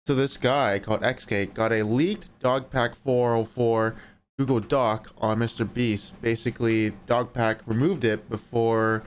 So this guy called XK got a leaked Dogpack 404 Google Doc on MrBeast. Basically, Dogpack removed it before,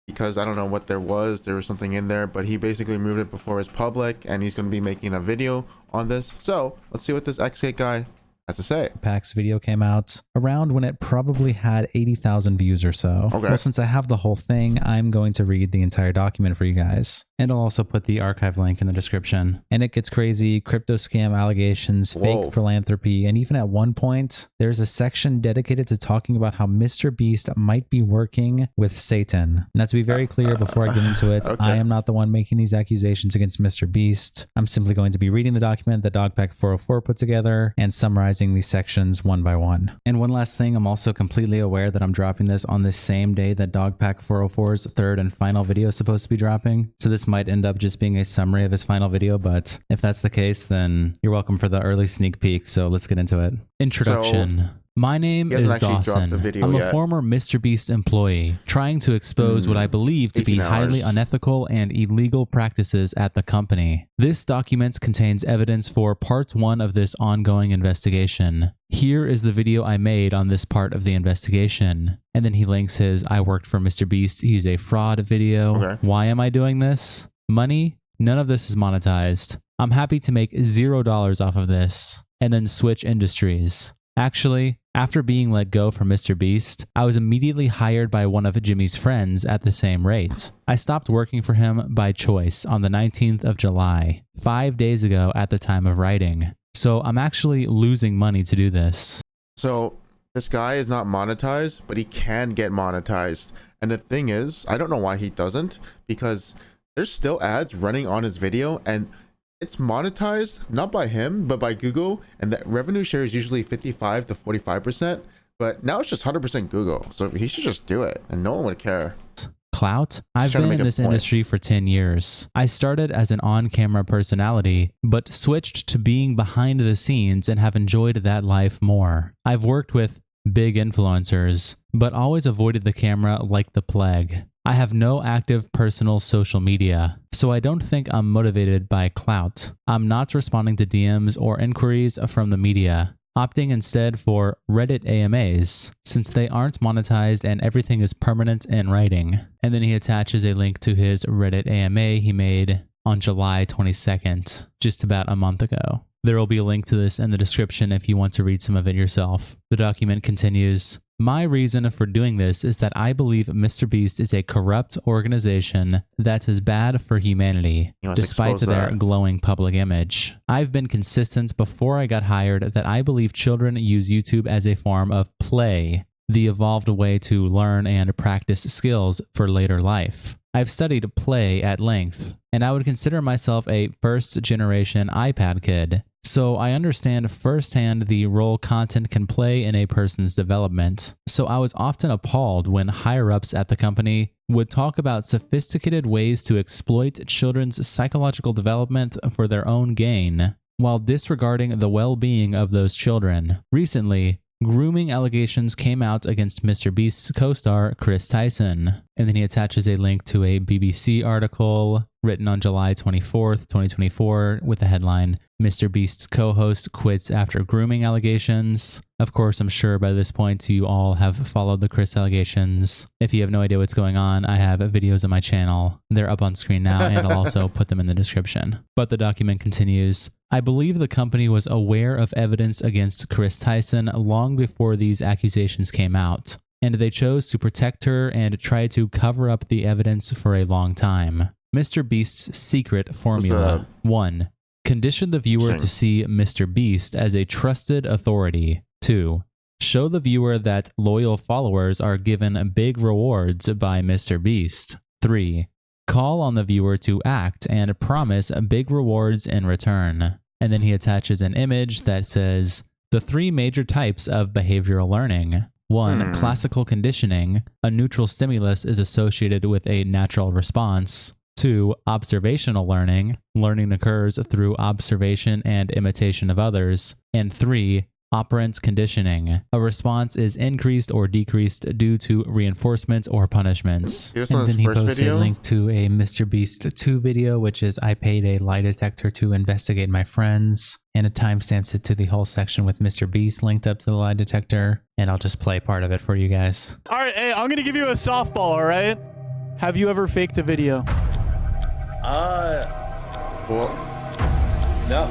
because I don't know what there was something in there, but he basically removed it before it was public, and he's going to be making a video on this. So let's see what this XK guy has to say. Pack's video came out around when it probably had 80,000 views or so. Okay. Well, since I have the whole thing, I'm going to read the entire document for you guys. And I'll also put the archive link in the description. And it gets crazy. Crypto scam allegations, fake philanthropy, and even at one point, there's a section dedicated to talking about how MrBeast might be working with Satan. Now, to be very clear before I get into it, Okay. I am not the one making these accusations against MrBeast. I'm simply going to be reading the document that Dogpack 404 put together and summarizing these sections one by one. And one last thing, I'm also completely aware that I'm dropping this on the same day that Dogpack 404's third and final video is supposed to be dropping. So this might end up just being a summary of his final video, but if that's the case, then you're welcome for the early sneak peek. So let's get into it. Introduction. My name is Dawson. I'm a former MrBeast employee trying to expose what I believe to be highly unethical and illegal practices at the company. This document contains evidence for part 1 of this ongoing investigation. Here is the video I made on this part of the investigation. And then he links his I worked for MrBeast, he's a fraud video. Okay. Why am I doing this? Money? None of this is monetized. I'm happy to make $0 off of this and then switch industries. Actually, after being let go from MrBeast, I was immediately hired by one of Jimmy's friends at the same rate. I stopped working for him by choice on the 19th of July, 5 days ago at the time of writing. So I'm actually losing money to do this. So this guy is not monetized, but he can get monetized. And the thing is, I don't know why he doesn't, because there's still ads running on his video, and it's monetized not by him but by Google, and that revenue share is usually 55 to 45%, but now it's just 100% Google, so he should just do it and no one would care. Clout? I've been in this industry for 10 years. I started as an on-camera personality, but switched to being behind the scenes and have enjoyed that life more. I've worked with big influencers, but always avoided the camera like the plague. I have no active personal social media, so I don't think I'm motivated by clout. I'm not responding to DMs or inquiries from the media, opting instead for Reddit AMAs, since they aren't monetized and everything is permanent in writing. And then he attaches a link to his Reddit AMA he made on July 22nd, just about a month ago. There will be a link to this in the description if you want to read some of it yourself. The document continues. My reason for doing this is that I believe MrBeast is a corrupt organization that is bad for humanity, despite their glowing public image. I've been consistent before I got hired that I believe children use YouTube as a form of play, the evolved way to learn and practice skills for later life. I've studied play at length, and I would consider myself a first-generation iPad kid. So I understand firsthand the role content can play in a person's development. So I was often appalled when higher-ups at the company would talk about sophisticated ways to exploit children's psychological development for their own gain, while disregarding the well-being of those children. Recently, grooming allegations came out against MrBeast's co-star Chris Tyson, and then he attaches a link to a BBC article written on July 24th, 2024, with the headline, MrBeast's co-host quits after grooming allegations. Of course, I'm sure by this point you all have followed the Chris allegations. If you have no idea what's going on, I have videos on my channel. They're up on screen now, and I'll also put them in the description. But the document continues. I believe the company was aware of evidence against Chris Tyson long before these accusations came out, and they chose to protect her and try to cover up the evidence for a long time. MrBeast's secret formula. 1. Condition the viewer to see MrBeast as a trusted authority. 2. Show the viewer that loyal followers are given big rewards by MrBeast. 3. Call on the viewer to act and promise big rewards in return. And then he attaches an image that says, the 3 major types of behavioral learning. 1. Classical conditioning. A neutral stimulus is associated with a natural response. 2. Observational learning. Learning occurs through observation and imitation of others. And 3. Operant conditioning. A response is increased or decreased due to reinforcements or punishments. Here's And then he first posts video. a link to a MrBeast 2 video, which is I paid a lie detector to investigate my friends, and it timestamps it to the whole section with MrBeast linked up to the lie detector, and I'll just play part of it for you guys. All right, hey, I'm gonna give you a softball, all right? Have you ever faked a video? Well, No.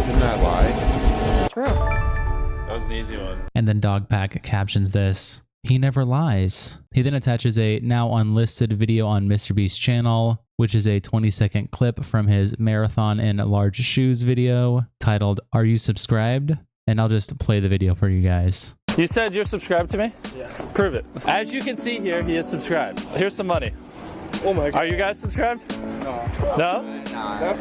isn't that lie? True. That was an easy one. And then Dogpack captions this: "He never lies." He then attaches a now unlisted video on MrBeast's channel, which is a 20-second clip from his marathon in large shoes video titled, "Are you subscribed?" And I'll just play the video for you guys. You said you're subscribed to me? Yeah. Prove it. As you can see here, he is subscribed. Here's some money. Oh my God. Are you guys subscribed? No?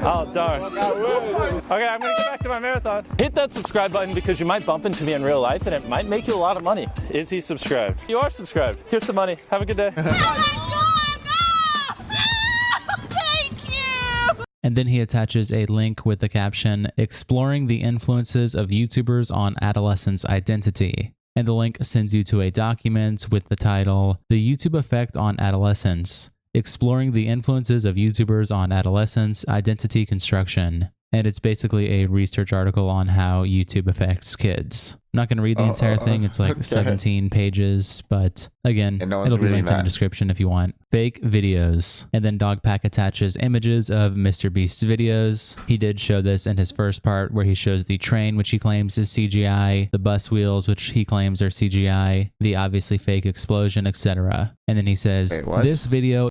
Oh, darn. Okay, I'm gonna get back to my marathon. Hit that subscribe button because you might bump into me in real life and it might make you a lot of money. Is he subscribed? You are subscribed. Here's some money. Have a good day. Oh my God, no! No! Thank you! And then he attaches a link with the caption, "Exploring the influences of YouTubers on adolescents' identity." And the link sends you to a document with the title, "The YouTube Effect on Adolescents. Exploring the Influences of YouTubers on Adolescents' Identity Construction." And it's basically a research article on how YouTube affects kids. I'm not going to read the entire thing. It's like 17 pages, but again, And no one's it'll be reading linked in the that. description if you want. Fake videos. And then Dogpack attaches images of MrBeast's videos. He did show this in his first part where he shows the train, which he claims is CGI, the bus wheels, which he claims are CGI, the obviously fake explosion, etc. And then he says, Wait, what? "This video..."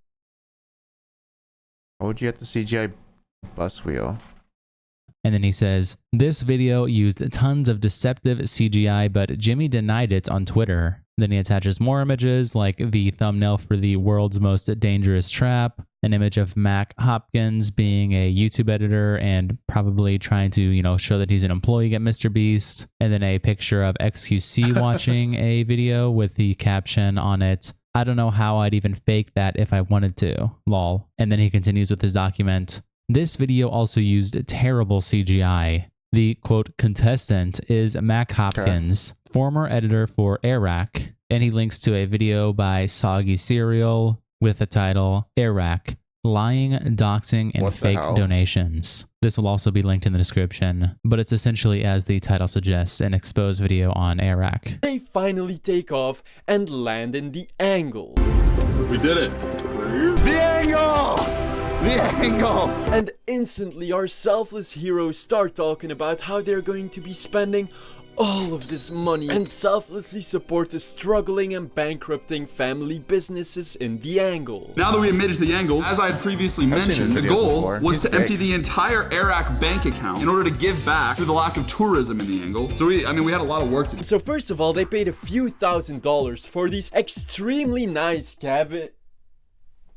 Why would you have the CGI bus wheel? And then he says, "This video used tons of deceptive CGI, but Jimmy denied it on Twitter." Then he attaches more images like the thumbnail for the world's most dangerous trap, an image of Mac Hopkins being a YouTube editor and probably trying to, show that he's an employee at MrBeast, and then a picture of XQC watching a video with the caption on it, "I don't know how I'd even fake that if I wanted to, lol." And then he continues with his document. This video also used terrible CGI. The quote contestant is Mac Hopkins, former editor for Iraq, and he links to a video by Soggy Cereal with the title Iraq, Lying, Doxing, and What the Fake hell? Donations. This will also be linked in the description, but it's essentially, as the title suggests, an exposed video on Iraq. They finally take off and land in the angle. We did it. The angle! The angle! And instantly our selfless heroes start talking about how they're going to be spending all of this money and selflessly support the struggling and bankrupting family businesses in the angle. Now that we have made it to the angle, as I had previously seen mentioned, his the videos goal before. was He's to big. empty the entire Iraq bank account in order to give back to the lack of tourism in the angle. So we had a lot of work to do. So first of all, they paid a few $1,000s for these extremely nice cabins.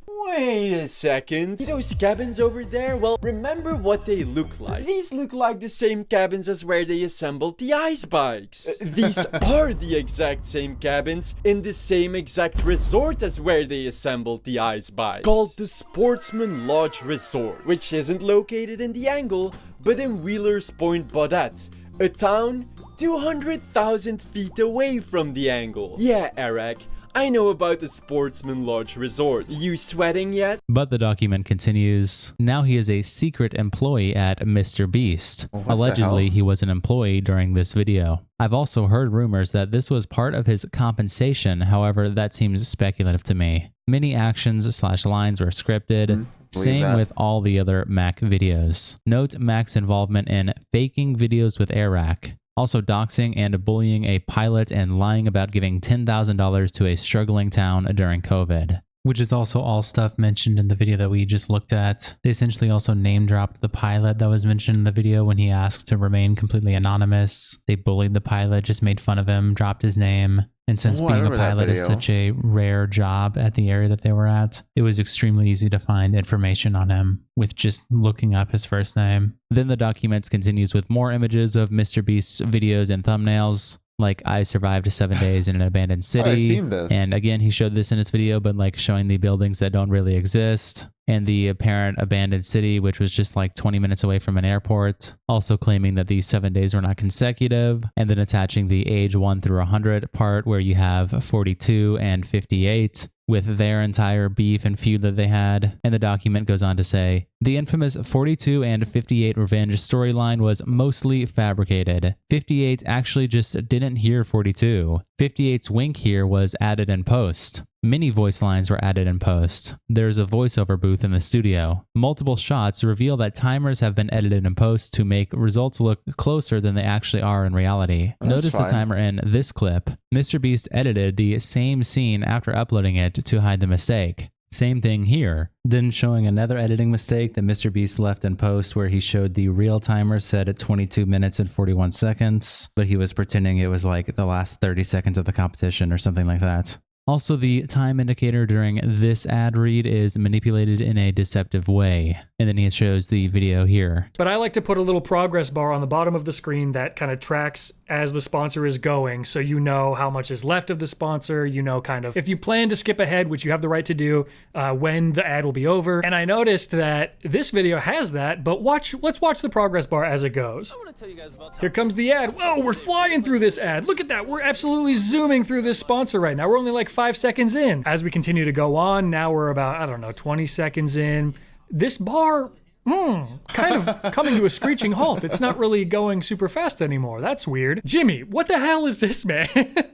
Wait a second. Those cabins over there? Well, remember what they look like. These look like the same cabins as where they assembled the ice bikes. These are the exact same cabins in the same exact resort as where they assembled the ice bikes. Called the Sportsman Lodge Resort, which isn't located in the angle, but in Wheeler's Point, Baudette, a town 200,000 feet away from the angle. Yeah, Eric, I know about the Sportsman Lodge Resort. You sweating yet? But the document continues. Now he is a secret employee at MrBeast. What the Allegedly, hell? he was an employee during this video. I've also heard rumors that this was part of his compensation. However, that seems speculative to me. Many actions/lines were scripted. Believe Same that. with all the other Mac videos. Note Mac's involvement in faking videos with Iraq. Also doxing and bullying a pilot and lying about giving $10,000 to a struggling town during COVID. Which is also all stuff mentioned in the video that we just looked at. They essentially also name dropped the pilot that was mentioned in the video when he asked to remain completely anonymous. They bullied the pilot, just made fun of him, dropped his name. And since Oh, I being a remember that pilot is video. such a rare job at the area that they were at, it was extremely easy to find information on him with just looking up his first name. Then the document continues with more images of MrBeast's videos and thumbnails, like I survived 7 days in an abandoned city. I've seen this. And again, he showed this in his video, but like showing the buildings that don't really exist. and the apparent abandoned city, which was just like 20 minutes away from an airport, also claiming that these 7 days were not consecutive, and then attaching the age 1 through 100 part where you have 42 and 58 with their entire beef and feud that they had. And the document goes on to say, the infamous 42 and 58 revenge storyline was mostly fabricated. 58 actually just didn't hear 42. 58's wink here was added in post. Many voice lines were added in post. There's a voiceover booth in the studio. Multiple shots reveal that timers have been edited in post to make results look closer than they actually are in reality. Notice the timer in this clip. MrBeast edited the same scene after uploading it to hide the mistake. Same thing here. Then showing another editing mistake that MrBeast left in post where he showed the real timer set at 22 minutes and 41 seconds, but he was pretending it was like the last 30 seconds of the competition or something like that. Also, the time indicator during this ad read is manipulated in a deceptive way. And then he shows the video here. But I like to put a little progress bar on the bottom of the screen that kind of tracks as the sponsor is going, so you know how much is left of the sponsor, you know kind of if you plan to skip ahead, which you have the right to do, when the ad will be over. And I noticed that this video has that, but let's watch the progress bar as it goes. I want to tell you guys about here comes the ad. Whoa, we're flying through this ad. Look at that. We're absolutely zooming through this sponsor right now. We're only like 5 seconds in. As we continue to go on, now we're about, I don't know, 20 seconds in. This bar, kind of coming to a screeching halt. It's not really going super fast anymore. That's weird. Jimmy, what the hell is this, man?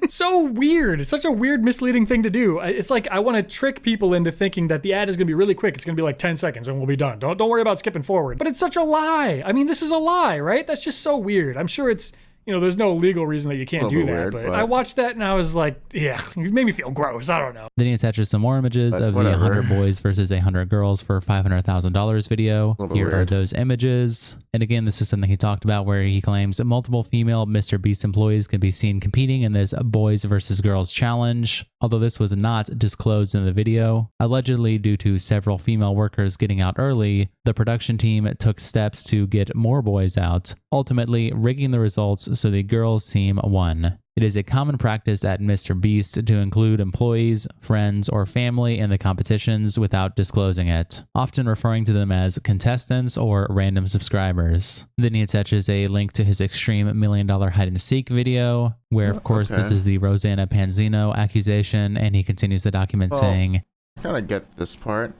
So weird. It's such a weird, misleading thing to do. It's like I want to trick people into thinking that the ad is going to be really quick. It's going to be like 10 seconds and we'll be done. Don't worry about skipping forward. But it's such a lie. I mean, this is a lie, right? That's just so weird. I'm sure it's, there's no legal reason that you can't do that, weird, but I watched that and I was like, yeah, it made me feel gross. I don't know. Then he attaches some more images of the 100 boys versus 100 girls for $500,000 video. Here are those images. And again, this is something he talked about where he claims multiple female MrBeast employees can be seen competing in this boys versus girls challenge, although this was not disclosed in the video. Allegedly, due to several female workers getting out early, the production team took steps to get more boys out, ultimately rigging the results so the girls team won. It is a common practice at MrBeast to include employees, friends, or family in the competitions without disclosing it, often referring to them as contestants or random subscribers. Then he attaches a link to his extreme $1 million hide-and-seek video, where of course this is the Rosanna Pansino accusation, and he continues the document saying, I kind of get this part,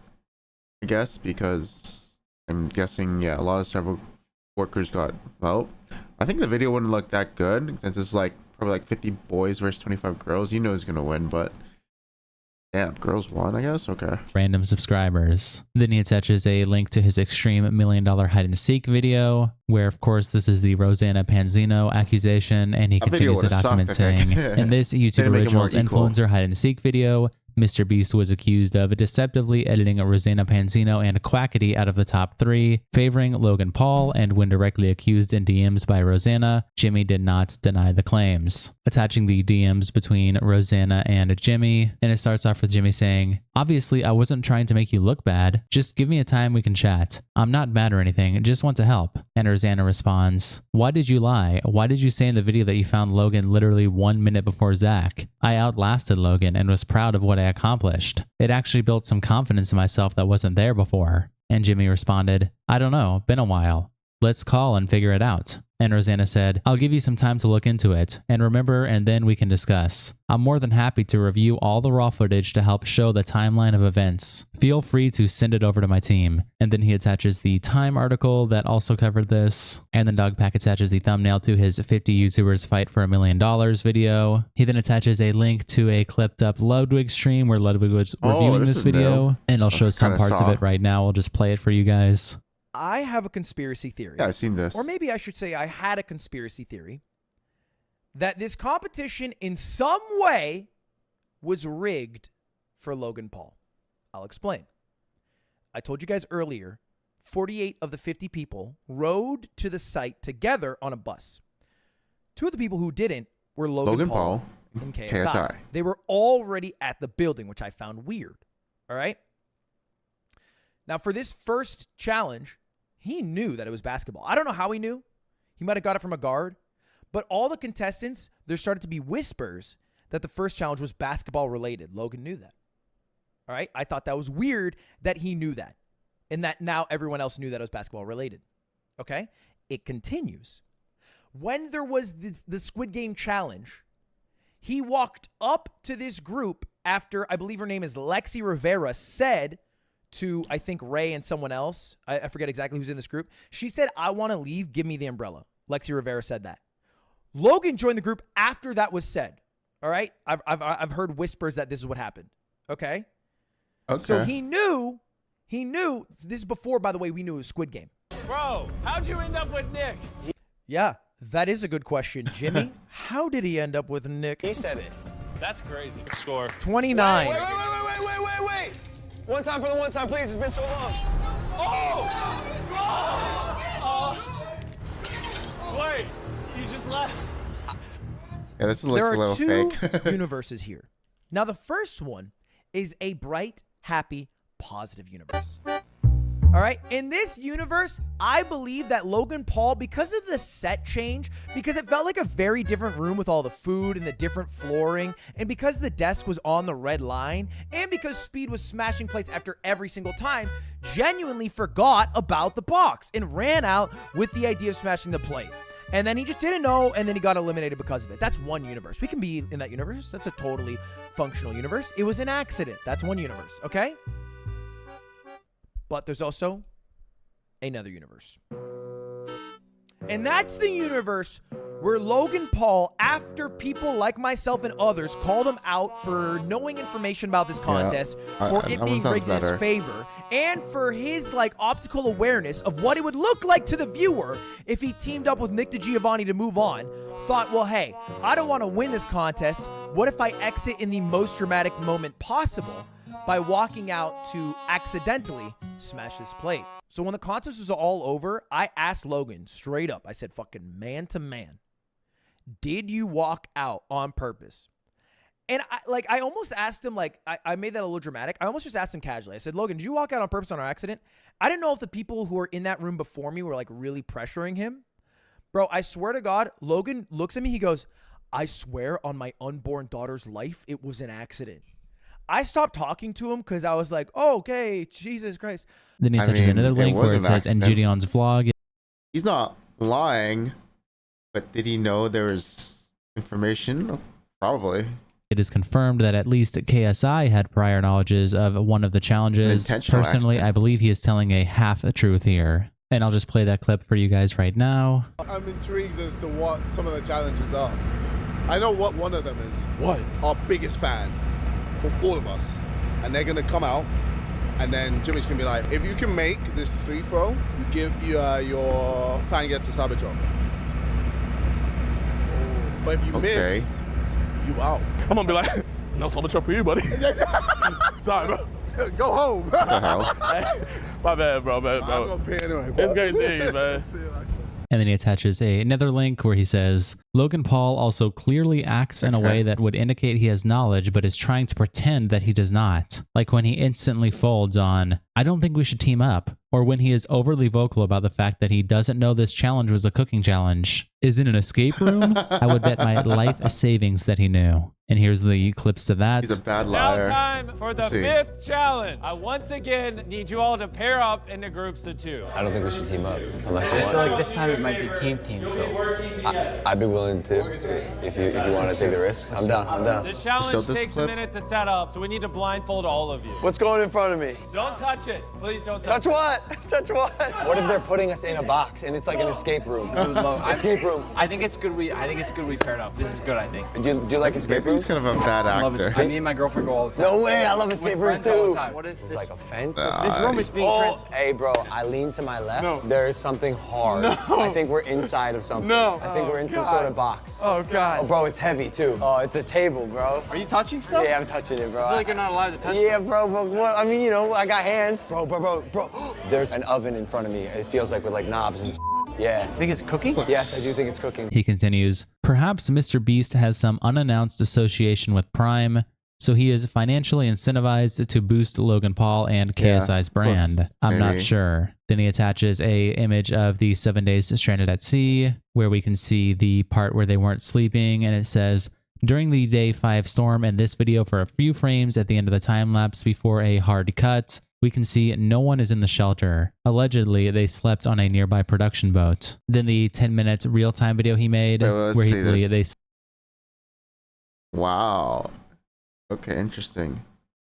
I guess, because I'm guessing, a lot of several workers got, I think the video wouldn't look that good since it's like probably like 50 boys versus 25 girls. You know who's gonna win, but yeah, girls won, I guess. Okay. Random subscribers. Then he attaches a link to his extreme $1 million hide-and-seek video, where of course this is the Rosanna Pansino accusation, and he continues the document saying, in this YouTube Originals influencer hide-and-seek video, MrBeast was accused of deceptively editing Rosanna Pansino and Quackity out of the top 3, favoring Logan Paul, and when directly accused in DMs by Rosanna, Jimmy did not deny the claims. Attaching the DMs between Rosanna and Jimmy, and it starts off with Jimmy saying, obviously I wasn't trying to make you look bad, just give me a time we can chat. I'm not mad or anything, just want to help. And Rosanna responds, why did you lie? Why did you say in the video that you found Logan literally 1 minute before Zach? I outlasted Logan and was proud of what I accomplished. It actually built some confidence in myself that wasn't there before. And Jimmy responded, I don't know, been a while. Let's call and figure it out. And Rosanna said, I'll give you some time to look into it and remember, and then we can discuss. I'm more than happy to review all the raw footage to help show the timeline of events. Feel free to send it over to my team. And then he attaches the Time article that also covered this. And then Dogpack attaches the thumbnail to his 50 YouTubers fight for $1 million video. He then attaches a link to a clipped up Ludwig stream where Ludwig was reviewing this video. And I'll show some parts of it right now. I'll just play it for you guys. I have a conspiracy theory. Yeah, I've seen this. Or maybe I should say I had a conspiracy theory that this competition in some way was rigged for Logan Paul. I'll explain. I told you guys earlier, 48 of the 50 people rode to the site together on a bus. 2 of the people who didn't were Logan Paul and KSI. They were already at the building, which I found weird. All right? Now, for this first challenge, he knew that it was basketball. I don't know how he knew. He might have got it from a guard. But all the contestants, there started to be whispers that the first challenge was basketball related. Logan knew that. All right? I thought that was weird that he knew that. and that now everyone else knew that it was basketball related. Okay? It continues. When there was the Squid Game challenge, he walked up to this group after, I believe her name is Lexi Rivera, said to, I think, Ray and someone else, I forget exactly who's in this group, she said, I want to leave, give me the umbrella. Lexi Rivera said that. Logan joined the group after that was said. All right? I've heard whispers that this is what happened. Okay? Okay. So he knew, this is before, by the way, we knew it was Squid Game. Bro, how'd you end up with Nick? Yeah, that is a good question. Jimmy, how did he end up with Nick? He said it. That's crazy. Score. 29. Wait. One time for the one time, please. It's been so long. Wait, you just left. Yeah, this is like a There little are two fake. universes here. Now, the first one is a bright, happy, positive universe. All right. In this universe, I believe that Logan Paul, because of the set change, because it felt like a very different room with all the food and the different flooring, and because the desk was on the red line, and because Speed was smashing plates after every single time, genuinely forgot about the box and ran out with the idea of smashing the plate. And then he just didn't know, and then he got eliminated because of it. That's one universe. We can be in that universe. That's a totally functional universe. It was an accident. That's one universe, okay? But there's also another universe. And that's the universe where Logan Paul, after people like myself and others called him out for knowing information about this contest, for it being rigged in his favor, and for his optical awareness of what it would look like to the viewer if he teamed up with Nick DeGiovanni to move on, thought, well, hey, I don't want to win this contest. What if I exit in the most dramatic moment possible by walking out to accidentally smash this plate? So when the contest was all over, I asked Logan straight up. I said, fucking man to man, did you walk out on purpose? And I almost asked him, I made that a little dramatic. I almost just asked him casually. I said, Logan, did you walk out on purpose on our accident? I didn't know if the people who were in that room before me were really pressuring him. Bro, I swear to God, Logan looks at me. He goes, I swear on my unborn daughter's life, it was an accident. I stopped talking to him because I was like, oh, okay, Jesus Christ. Then he touches another link where it says, and Gideon's vlog. He's not lying, but did he know there was information? Probably. It is confirmed that at least KSI had prior knowledges of one of the challenges. Personally, I believe he is telling a half a truth here. And I'll just play that clip for you guys right now. I'm intrigued as to what some of the challenges are. I know what one of them is. What? Our biggest fan for all of us. And they're going to come out. And then Jimmy's going to be like, if you can make this free throw, you give your fan gets a sub job. But if you miss, you out. I'm going to be like, no sub job for you, buddy. Sorry, bro. Go home. What the hell? My bad, bro. I'm going to pay anyway. Bro. It's great seeing you, man. See you later. And then he attaches another link where he says, Logan Paul also clearly acts in a way that would indicate he has knowledge, but is trying to pretend that he does not. Like when he instantly folds on, I don't think we should team up. Or when he is overly vocal about the fact that he doesn't know this challenge was a cooking challenge. Is it an escape room? I would bet my life savings that he knew. And here's the clips to that. He's a bad liar. Now time for the 5th challenge. I once again need you all to pair up into groups of 2. I don't think we should team up unless you I want feel like to. this time it might be team, so. I'd be willing to if you want to take the risk. I'm down. This challenge takes a minute to set up, so we need to blindfold all of you. What's going in front of me? Don't touch it. Please don't touch it. Touch what? Touch what? What if they're putting us in a box and it's like an escape room? Escape room. I think it's good we paired up. This is good, I think. Do you like escape rooms? He's kind of a bad actor. Me and my girlfriend go all the time. No way, I love escape rooms too. What if it's like a fence? This room is being hey bro, I lean to my left. No. There is something hard. No. I think we're inside of something. No. I think we're in some sort of box. Oh God. Oh bro, it's heavy too. Oh, it's a table, bro. Are you touching stuff? Yeah, I'm touching it, bro. I feel like you're not allowed to touch Yeah, stuff. bro, but what? I mean, you know, I got hands. Bro. There's an oven in front of me. It feels like with like knobs and yeah. I think it's cooking? Yes, I do think it's cooking. He continues, perhaps MrBeast has some unannounced association with Prime, so he is financially incentivized to boost Logan Paul and KSI's brand. I'm not sure. Then he attaches a image of the 7 days stranded at sea, where we can see the part where they weren't sleeping, and it says, during the day 5 storm, and this video for a few frames at the end of the time lapse before a hard cut. we can see no one is in the shelter. Allegedly, they slept on a nearby production boat. Then the 10-minute real-time video he made, where he believed they wow. Okay, interesting.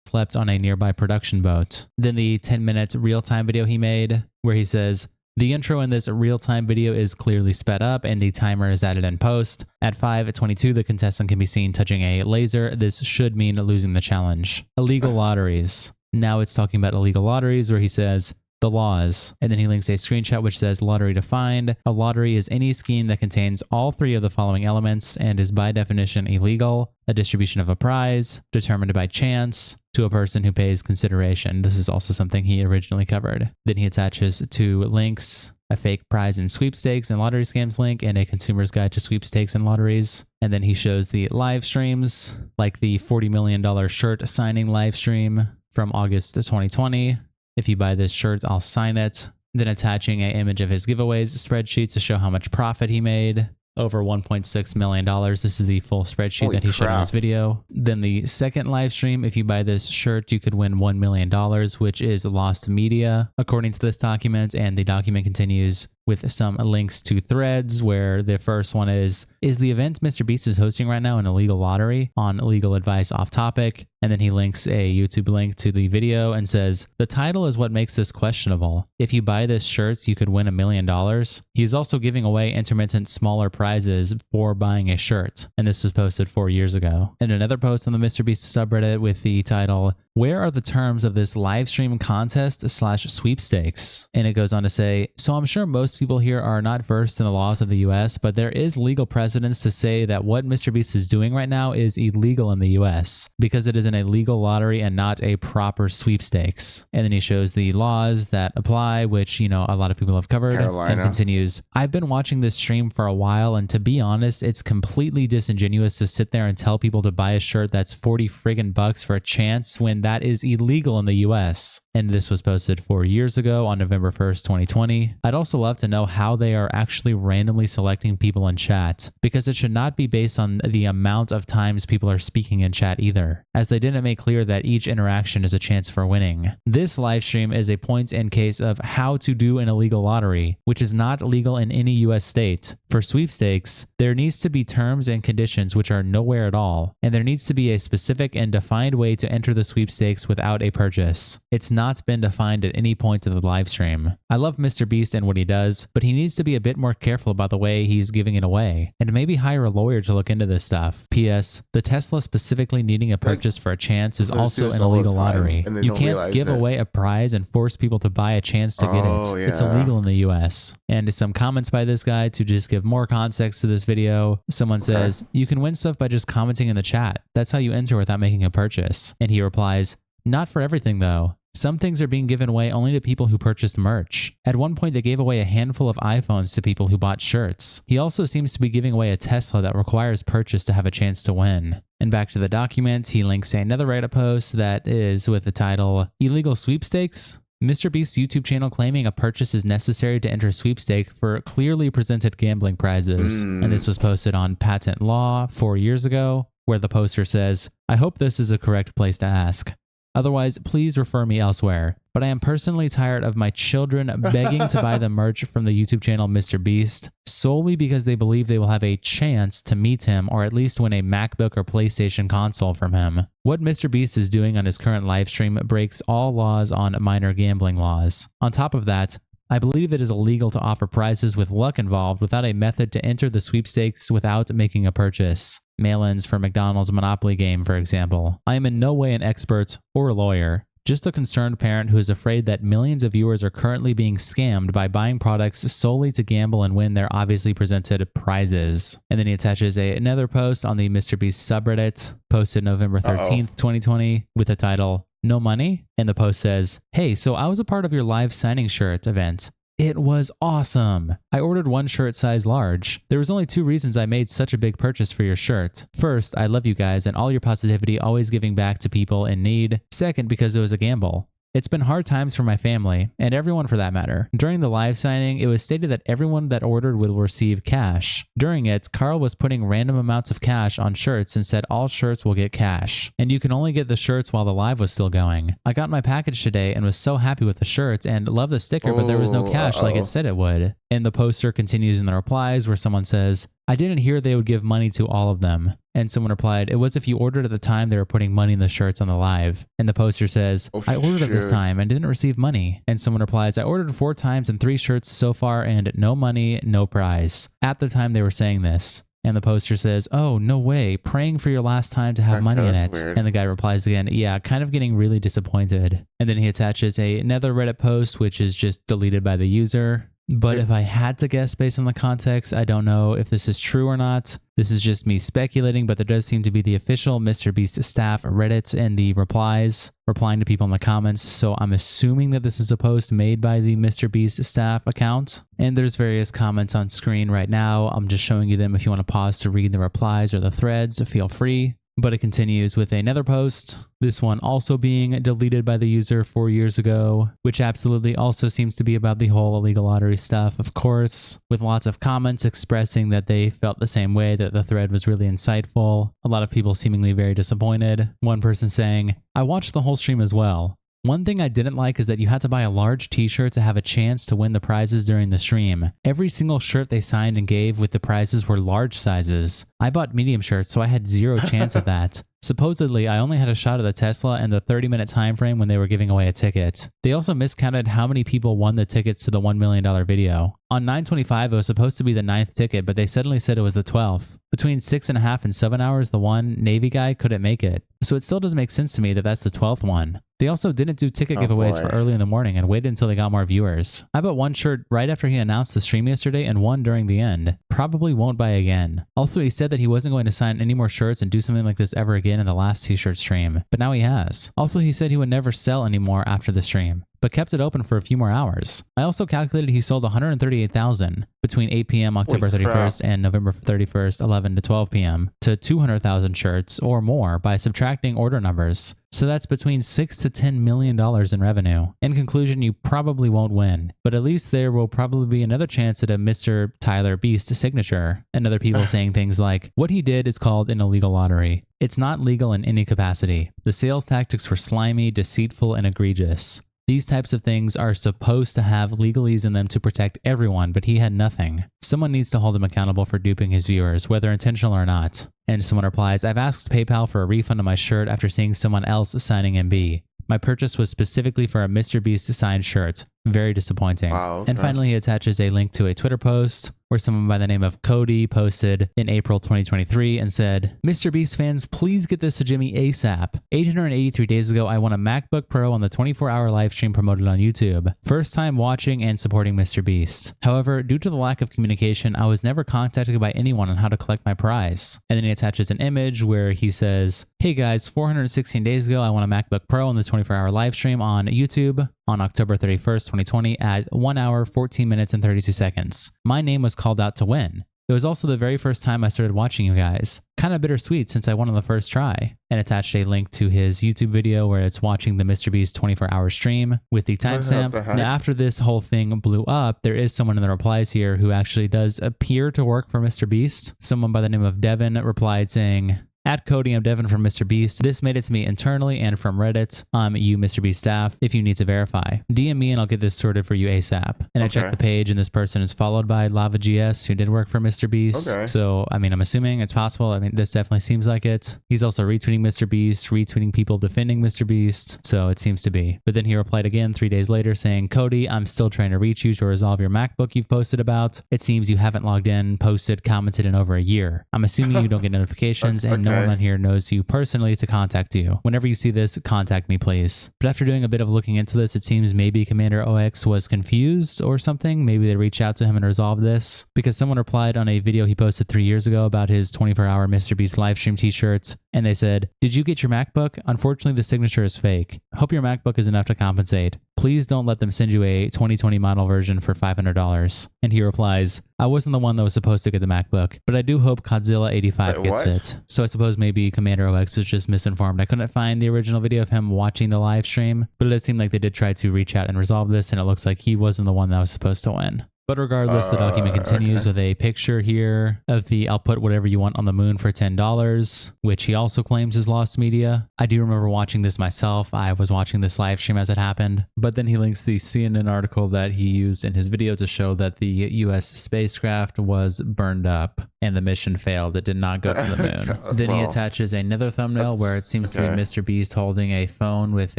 slept on a nearby production boat. Then the 10-minute real-time video he made, where he says, the intro in this real-time video is clearly sped up and the timer is added in post. At 5:22, the contestant can be seen touching a laser. This should mean losing the challenge. Illegal lotteries. Now it's talking about illegal lotteries where he says, the laws. And then he links a screenshot which says lottery defined. A lottery is any scheme that contains all three of the following elements and is by definition illegal. A distribution of a prize, determined by chance, to a person who pays consideration. This is also something he originally covered. Then he attaches two links, a fake prize and sweepstakes and lottery scams link, and a consumer's guide to sweepstakes and lotteries. And then he shows the live streams, like the $40 million shirt signing live stream from August 2020. If you buy this shirt, I'll sign it. Then attaching an image of his giveaways spreadsheet to show how much profit he made. Over $1.6 million. This is the full spreadsheet that he showed in this video. Then the second live stream, if you buy this shirt, you could win $1 million, which is lost media, according to this document. And the document continues with some links to threads, where the first one is the event MrBeast is hosting right now an illegal lottery? On legal advice off topic. And then he links a YouTube link to the video and says, the title is what makes this questionable. If you buy this shirt, you could win $1 million. He's also giving away intermittent smaller prizes for buying a shirt. And this was posted 4 years ago. And another post on the MrBeast subreddit with the title, where are the terms of this live stream contest / sweepstakes? And it goes on to say, so I'm sure most people here are not versed in the laws of the US, but there is legal precedence to say that what MrBeast is doing right now is illegal in the US because it is an illegal lottery and not a proper sweepstakes. And then he shows the laws that apply, which, you know, a lot of people have covered. Carolina. And continues, I've been watching this stream for a while, and to be honest, it's completely disingenuous to sit there and tell people to buy a shirt that's 40 friggin' bucks for a chance when that is illegal in the US. And this was posted 4 years ago on November 1st, 2020. I'd also love to know how they are actually randomly selecting people in chat, because it should not be based on the amount of times people are speaking in chat either, as they didn't make clear that each interaction is a chance for winning. This live stream is a point in case of how to do an illegal lottery, which is not legal in any US state. For sweepstakes, there needs to be terms and conditions which are nowhere at all, and there needs to be a specific and defined way to enter the sweepstakes without a purchase. It's not been defined at any point of the live stream. I love MrBeast and what he does, but he needs to be a bit more careful about the way he's giving it away, and maybe hire a lawyer to look into this stuff. P.S. The Tesla specifically needing a purchase for a chance is also an illegal lottery. You can't give away a prize and force people to buy a chance to get it. Yeah. It's illegal in the US. And some comments by this guy to just give more context to this video. Someone says, you can win stuff by just commenting in the chat. That's how you enter without making a purchase. And he replies, not for everything though. Some things are being given away only to people who purchased merch. At one point, they gave away a handful of iPhones to people who bought shirts. He also seems to be giving away a Tesla that requires purchase to have a chance to win. And back to the document, he links another Reddit post that is with the title, Illegal Sweepstakes? MrBeast's YouTube channel claiming a purchase is necessary to enter a sweepstake for clearly presented gambling prizes. And this was posted on Patent Law 4 years ago, where the poster says, I hope this is a correct place to ask. Otherwise, please refer me elsewhere. But I am personally tired of my children begging to buy the merch from the YouTube channel MrBeast solely because they believe they will have a chance to meet him or at least win a MacBook or PlayStation console from him. What MrBeast is doing on his current live stream breaks all laws on minor gambling laws. On top of that, I believe it is illegal to offer prizes with luck involved without a method to enter the sweepstakes without making a purchase. Mail-ins for McDonald's Monopoly game, for example. I am in no way an expert or a lawyer, just a concerned parent who is afraid that millions of viewers are currently being scammed by buying products solely to gamble and win their obviously presented prizes. And then he attaches another post on the MrBeast subreddit, posted November 13th, 2020, with the title, No Money? And the post says, hey, so I was a part of your live signing shirt event. It was awesome. I ordered one shirt size large. There was only 2 reasons I made such a big purchase for your shirt. First, I love you guys and all your positivity always giving back to people in need. Second, because it was a gamble. It's been hard times for my family, and everyone for that matter. During the live signing, it was stated that everyone that ordered will receive cash. During it, Carl was putting random amounts of cash on shirts and said all shirts will get cash. And you can only get the shirts while the live was still going. I got my package today and was so happy with the shirts and love the sticker, but there was no cash like it said it would. And the poster continues in the replies where someone says, I didn't hear they would give money to all of them. And someone replied, it was if you ordered at the time they were putting money in the shirts on the live. And the poster says, I ordered at this time and didn't receive money. And someone replies, I ordered 4 times and 3 shirts so far and no money, no prize. At the time they were saying this. And the poster says, oh, no way, praying for your last time to have money in it. Weird. And the guy replies again, yeah, kind of getting really disappointed. And then he attaches another Reddit post, which is just deleted by the user. But if I had to guess based on the context, I don't know if this is true or not. This is just me speculating, but there does seem to be the official MrBeast staff Reddit and the replies, replying to people in the comments. So I'm assuming that this is a post made by the MrBeast staff account. And there's various comments on screen right now. I'm just showing you them. If you want to pause to read the replies or the threads, feel free. But it continues with another post, this one also being deleted by the user 4 years ago, which absolutely also seems to be about the whole illegal lottery stuff, of course, with lots of comments expressing that they felt the same way, that the thread was really insightful. A lot of people seemingly very disappointed. One person saying, I watched the whole stream as well. One thing I didn't like is that you had to buy a large t-shirt to have a chance to win the prizes during the stream. Every single shirt they signed and gave with the prizes were large sizes. I bought medium shirts, so I had zero chance at that. Supposedly, I only had a shot at the Tesla and the 30-minute time frame when they were giving away a ticket. They also miscounted how many people won the tickets to the $1 million video. On 9/25, it was supposed to be the 9th ticket, but they suddenly said it was the 12th. Between 6.5 and 7 hours, the one Navy guy couldn't make it. So it still doesn't make sense to me that that's the 12th one. They also didn't do ticket giveaways for early in the morning and waited until they got more viewers. I bought one shirt right after he announced the stream yesterday and one during the end. Probably won't buy again. Also, he said that he wasn't going to sign any more shirts and do something like this ever again in the last t-shirt stream, but now he has. Also, he said he would never sell anymore after the stream, but kept it open for a few more hours. I also calculated he sold 138,000 between 8 p.m. October 31st and November 31st, 11 to 12 p.m. to 200,000 shirts or more by subtracting order numbers. So that's between $6 to $10 million in revenue. In conclusion, you probably won't win, but at least there will probably be another chance at a Mr. Tyler Beast signature. And other people saying things like, what he did is called an illegal lottery. It's not legal in any capacity. The sales tactics were slimy, deceitful, and egregious. These types of things are supposed to have legalese in them to protect everyone, but he had nothing. Someone needs to hold him accountable for duping his viewers, whether intentional or not. And someone replies, I've asked PayPal for a refund on my shirt after seeing someone else signing MB. My purchase was specifically for a MrBeast signed shirt. Very disappointing. Wow, okay. And finally, he attaches a link to a Twitter post where someone by the name of Cody posted in April 2023 and said, MrBeast fans, please get this to Jimmy ASAP. 883 days ago, I won a MacBook Pro on the 24-hour live stream promoted on YouTube. First time watching and supporting MrBeast. However, due to the lack of communication, I was never contacted by anyone on how to collect my prize. And then he attaches an image where he says, hey guys, 416 days ago, I won a MacBook Pro on the 24-hour live stream on YouTube on October 31st, 2020 at 1 hour, 14 minutes, and 32 seconds. My name was called out to win. It was also the very first time I started watching you guys. Kind of bittersweet since I won on the first try. And attached a link to his YouTube video where it's watching the MrBeast 24-hour stream with the timestamp. Now after this whole thing blew up, there is someone in the replies here who actually does appear to work for MrBeast. Someone by the name of Devin replied saying, at Cody, I'm Devin from MrBeast. This made it to me internally and from Reddit. You MrBeast staff, if you need to verify. DM me and I'll get this sorted for you ASAP. And I checked the page and this person is followed by LavaGS, who did work for MrBeast. So, I mean, I'm assuming it's possible. I mean, this definitely seems like it. He's also retweeting MrBeast, retweeting people defending MrBeast. So it seems to be. But then he replied again 3 days later saying, Cody, I'm still trying to reach you to resolve your MacBook you've posted about. It seems you haven't logged in, posted, commented in over a year. I'm assuming you don't get notifications and no one on here knows you personally to contact you. Whenever you see this, contact me, please. But after doing a bit of looking into this, it seems maybe Commander OX was confused or something. Maybe they reached out to him and resolved this because someone replied on a video he posted 3 years ago about his 24-hour MrBeast livestream t-shirt And they said, "Did you get your MacBook? Unfortunately, the signature is fake. Hope your MacBook is enough to compensate. Please don't let them send you a 2020 model version for $500. And he replies, "I wasn't the one that was supposed to get the MacBook, but I do hope Godzilla 85 gets it." So I suppose maybe Commander OX was just misinformed. I couldn't find the original video of him watching the live stream, but it does seem like they did try to reach out and resolve this, and it looks like he wasn't the one that was supposed to win. But regardless, the document continues with a picture here of the "I'll put whatever you want on the moon for $10, which he also claims is lost media. I do remember watching this myself. I was watching this live stream as it happened. But then he links the CNN article that he used in his video to show that the US spacecraft was burned up and the mission failed. It did not go to the moon. Then he attaches another thumbnail where it seems to be MrBeast holding a phone with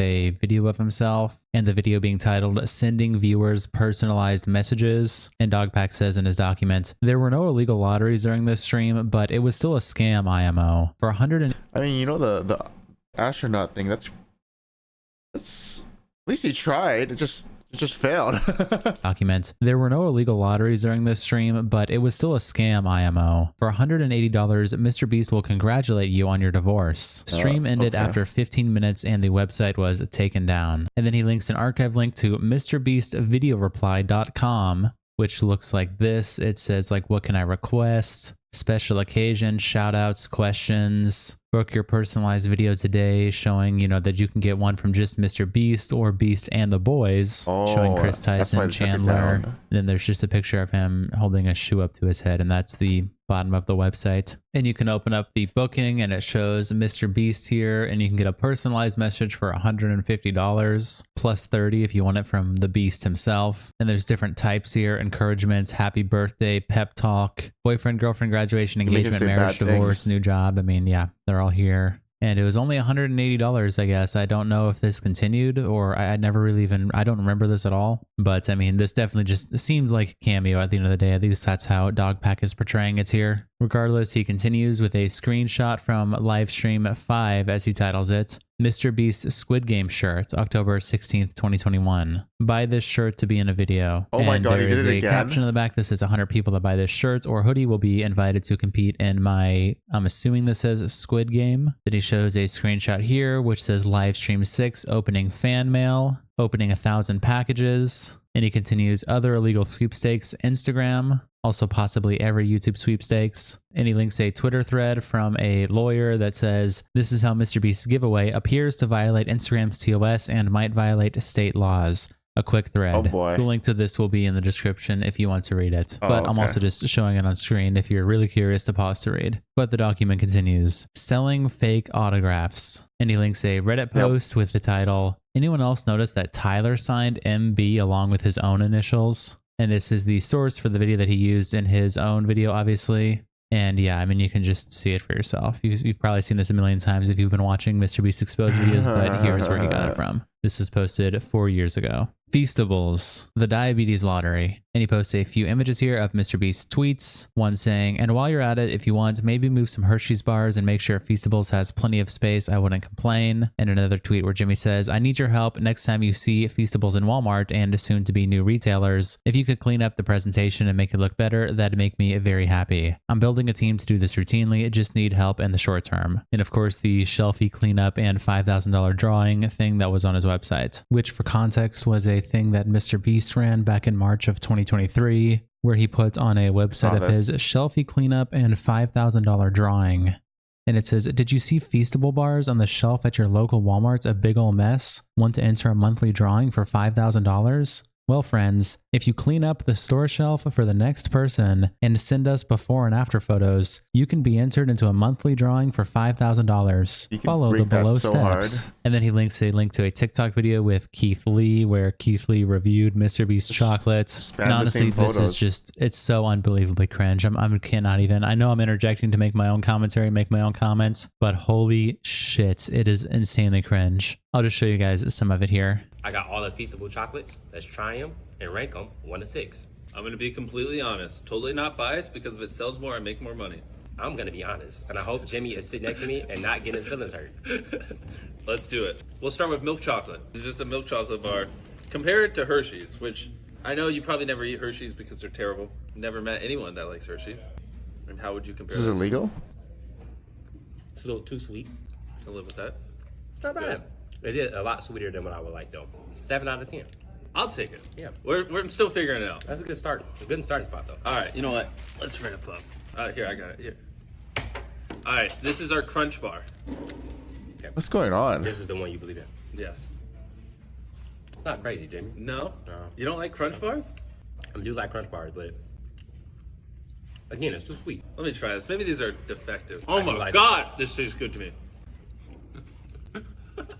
a video of himself, and the video being titled "Sending Viewers Personalized Messages." And Dogpack says in his document, "There were no illegal lotteries during this stream, but it was still a scam, IMO. For 100 I mean, you know, the astronaut thing, that's at least he tried. It just failed." Document, "There were no illegal lotteries during this stream, but it was still a scam, IMO. For $180, MrBeast will congratulate you on your divorce." Stream ended after 15 minutes and the website was taken down. And then he links an archive link to MrBeastVideoReply.com, which looks like this. It says, like, "What can I request? Special occasion, shout outs, questions. Book your personalized video today," showing, you know, that you can get one from just MrBeast or Beast and the Boys, showing Chris Tyson, Chandler. Then there's just a picture of him holding a shoe up to his head, and that's the bottom of the website. And you can open up the booking and it shows MrBeast here, and you can get a personalized message for $150 plus 30 if you want it from the Beast himself. And there's different types here: encouragement, happy birthday, pep talk, boyfriend, girlfriend, graduation, engagement, marriage, divorce, new job. I mean, yeah, they're all here. And it was only $180, I guess. I don't know if this continued, or I never really even, I don't remember this at all. But I mean, this definitely just seems like a cameo at the end of the day. At least that's how Dogpack is portraying it here. Regardless, he continues with a screenshot from Livestream 5, as he titles it, "MrBeast Squid Game shirt, October 16th, 2021. Buy this shirt to be in a video." Oh my God, he did it again. There is a caption in the back that says 100 people that buy this shirt or hoodie will be invited to compete in my, I'm assuming this says Squid Game. Then he shows a screenshot here, which says Livestream 6, opening fan mail, opening 1,000 packages. And he continues, "Other illegal sweepstakes, Instagram, also possibly every YouTube sweepstakes." And he links a Twitter thread from a lawyer that says, "This is how MrBeast's giveaway appears to violate Instagram's TOS and might violate state laws." A quick thread. Oh boy. The link to this will be in the description if you want to read it. But I'm also just showing it on screen if you're really curious to pause to read. But the document continues, "Selling fake autographs." And he links a Reddit post with the title, "Anyone else notice that Tyler signed MB along with his own initials?" And this is the source for the video that he used in his own video, obviously. And yeah, I mean, you can just see it for yourself. You've probably seen this a million times if you've been watching MrBeast Exposed videos, but here's where he got it from. This is posted 4 years ago. Feastables, the diabetes lottery. And he posts a few images here of MrBeast's tweets. One saying, "And while you're at it, if you want, maybe move some Hershey's bars and make sure Feastables has plenty of space. I wouldn't complain." And another tweet where Jimmy says, "I need your help next time you see Feastables in Walmart and soon to be new retailers. If you could clean up the presentation and make it look better, that'd make me very happy. I'm building a team to do this routinely. Just need help in the short term." And of course, the shelfie cleanup and $5,000 drawing thing that was on his website, which for context was a thing that MrBeast ran back in March of 2023, where he put on a website of his shelfie cleanup and $5,000 drawing. And it says, "Did you see Feastable bars on the shelf at your local Walmart's a big ol' mess? Want to enter a monthly drawing for $5,000? Well, friends, if you clean up the store shelf for the next person and send us before and after photos, you can be entered into a monthly drawing for $5,000. Follow the below steps." And then he links a link to a TikTok video with Keith Lee, where Keith Lee reviewed MrBeast chocolate. And honestly, this is just, it's so unbelievably cringe. I cannot even, I know I'm interjecting to make my own commentary, make my own comments, but holy shit, it is insanely cringe. I'll just show you guys some of it here. "I got all the Feastable chocolates. Let's try them and rank them 1 to 6. I'm gonna be completely honest. Totally not biased, because if it sells more, I make more money. I'm gonna be honest, and I hope Jimmy is sitting next to me and not getting his feelings hurt. Let's do it. We'll start with milk chocolate. It's just a milk chocolate bar. Compare it to Hershey's, which I know you probably never eat Hershey's because they're terrible. Never met anyone that likes Hershey's. And how would you compare This is illegal? It's a little too sweet. I live with that. It's not bad. It is a lot sweeter than what I would like though. 7 out of 10. I'll take it. Yeah. We're still figuring it out. That's a good start. A good starting spot though. All right, you know what? Let's wrap up. Here, I got it. Here. All right, this is our crunch bar. Okay. What's going on? This is the one you believe in. Yes. It's not crazy, Jamie. No? No. You don't like crunch bars? I do like crunch bars, but again, it's too sweet. Let me try this. Maybe these are defective. I Oh do my like God, this tastes good to me.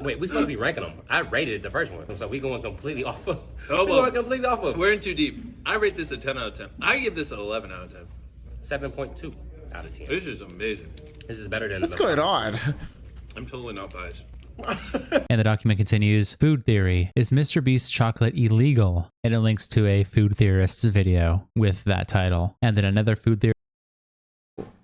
Wait, we're supposed to be ranking them. I rated the first one, so we going completely off of. Oh, we well, going completely off of. We're in too deep. I rate this a 10 out of 10. I give this an 11 out of 10. 7.2 out of 10. This is amazing. This is better than. What's going on? I'm totally not biased. And the document continues, food theory. Is MrBeast chocolate illegal? And it links to a food theorist's video with that title. And then another food theory.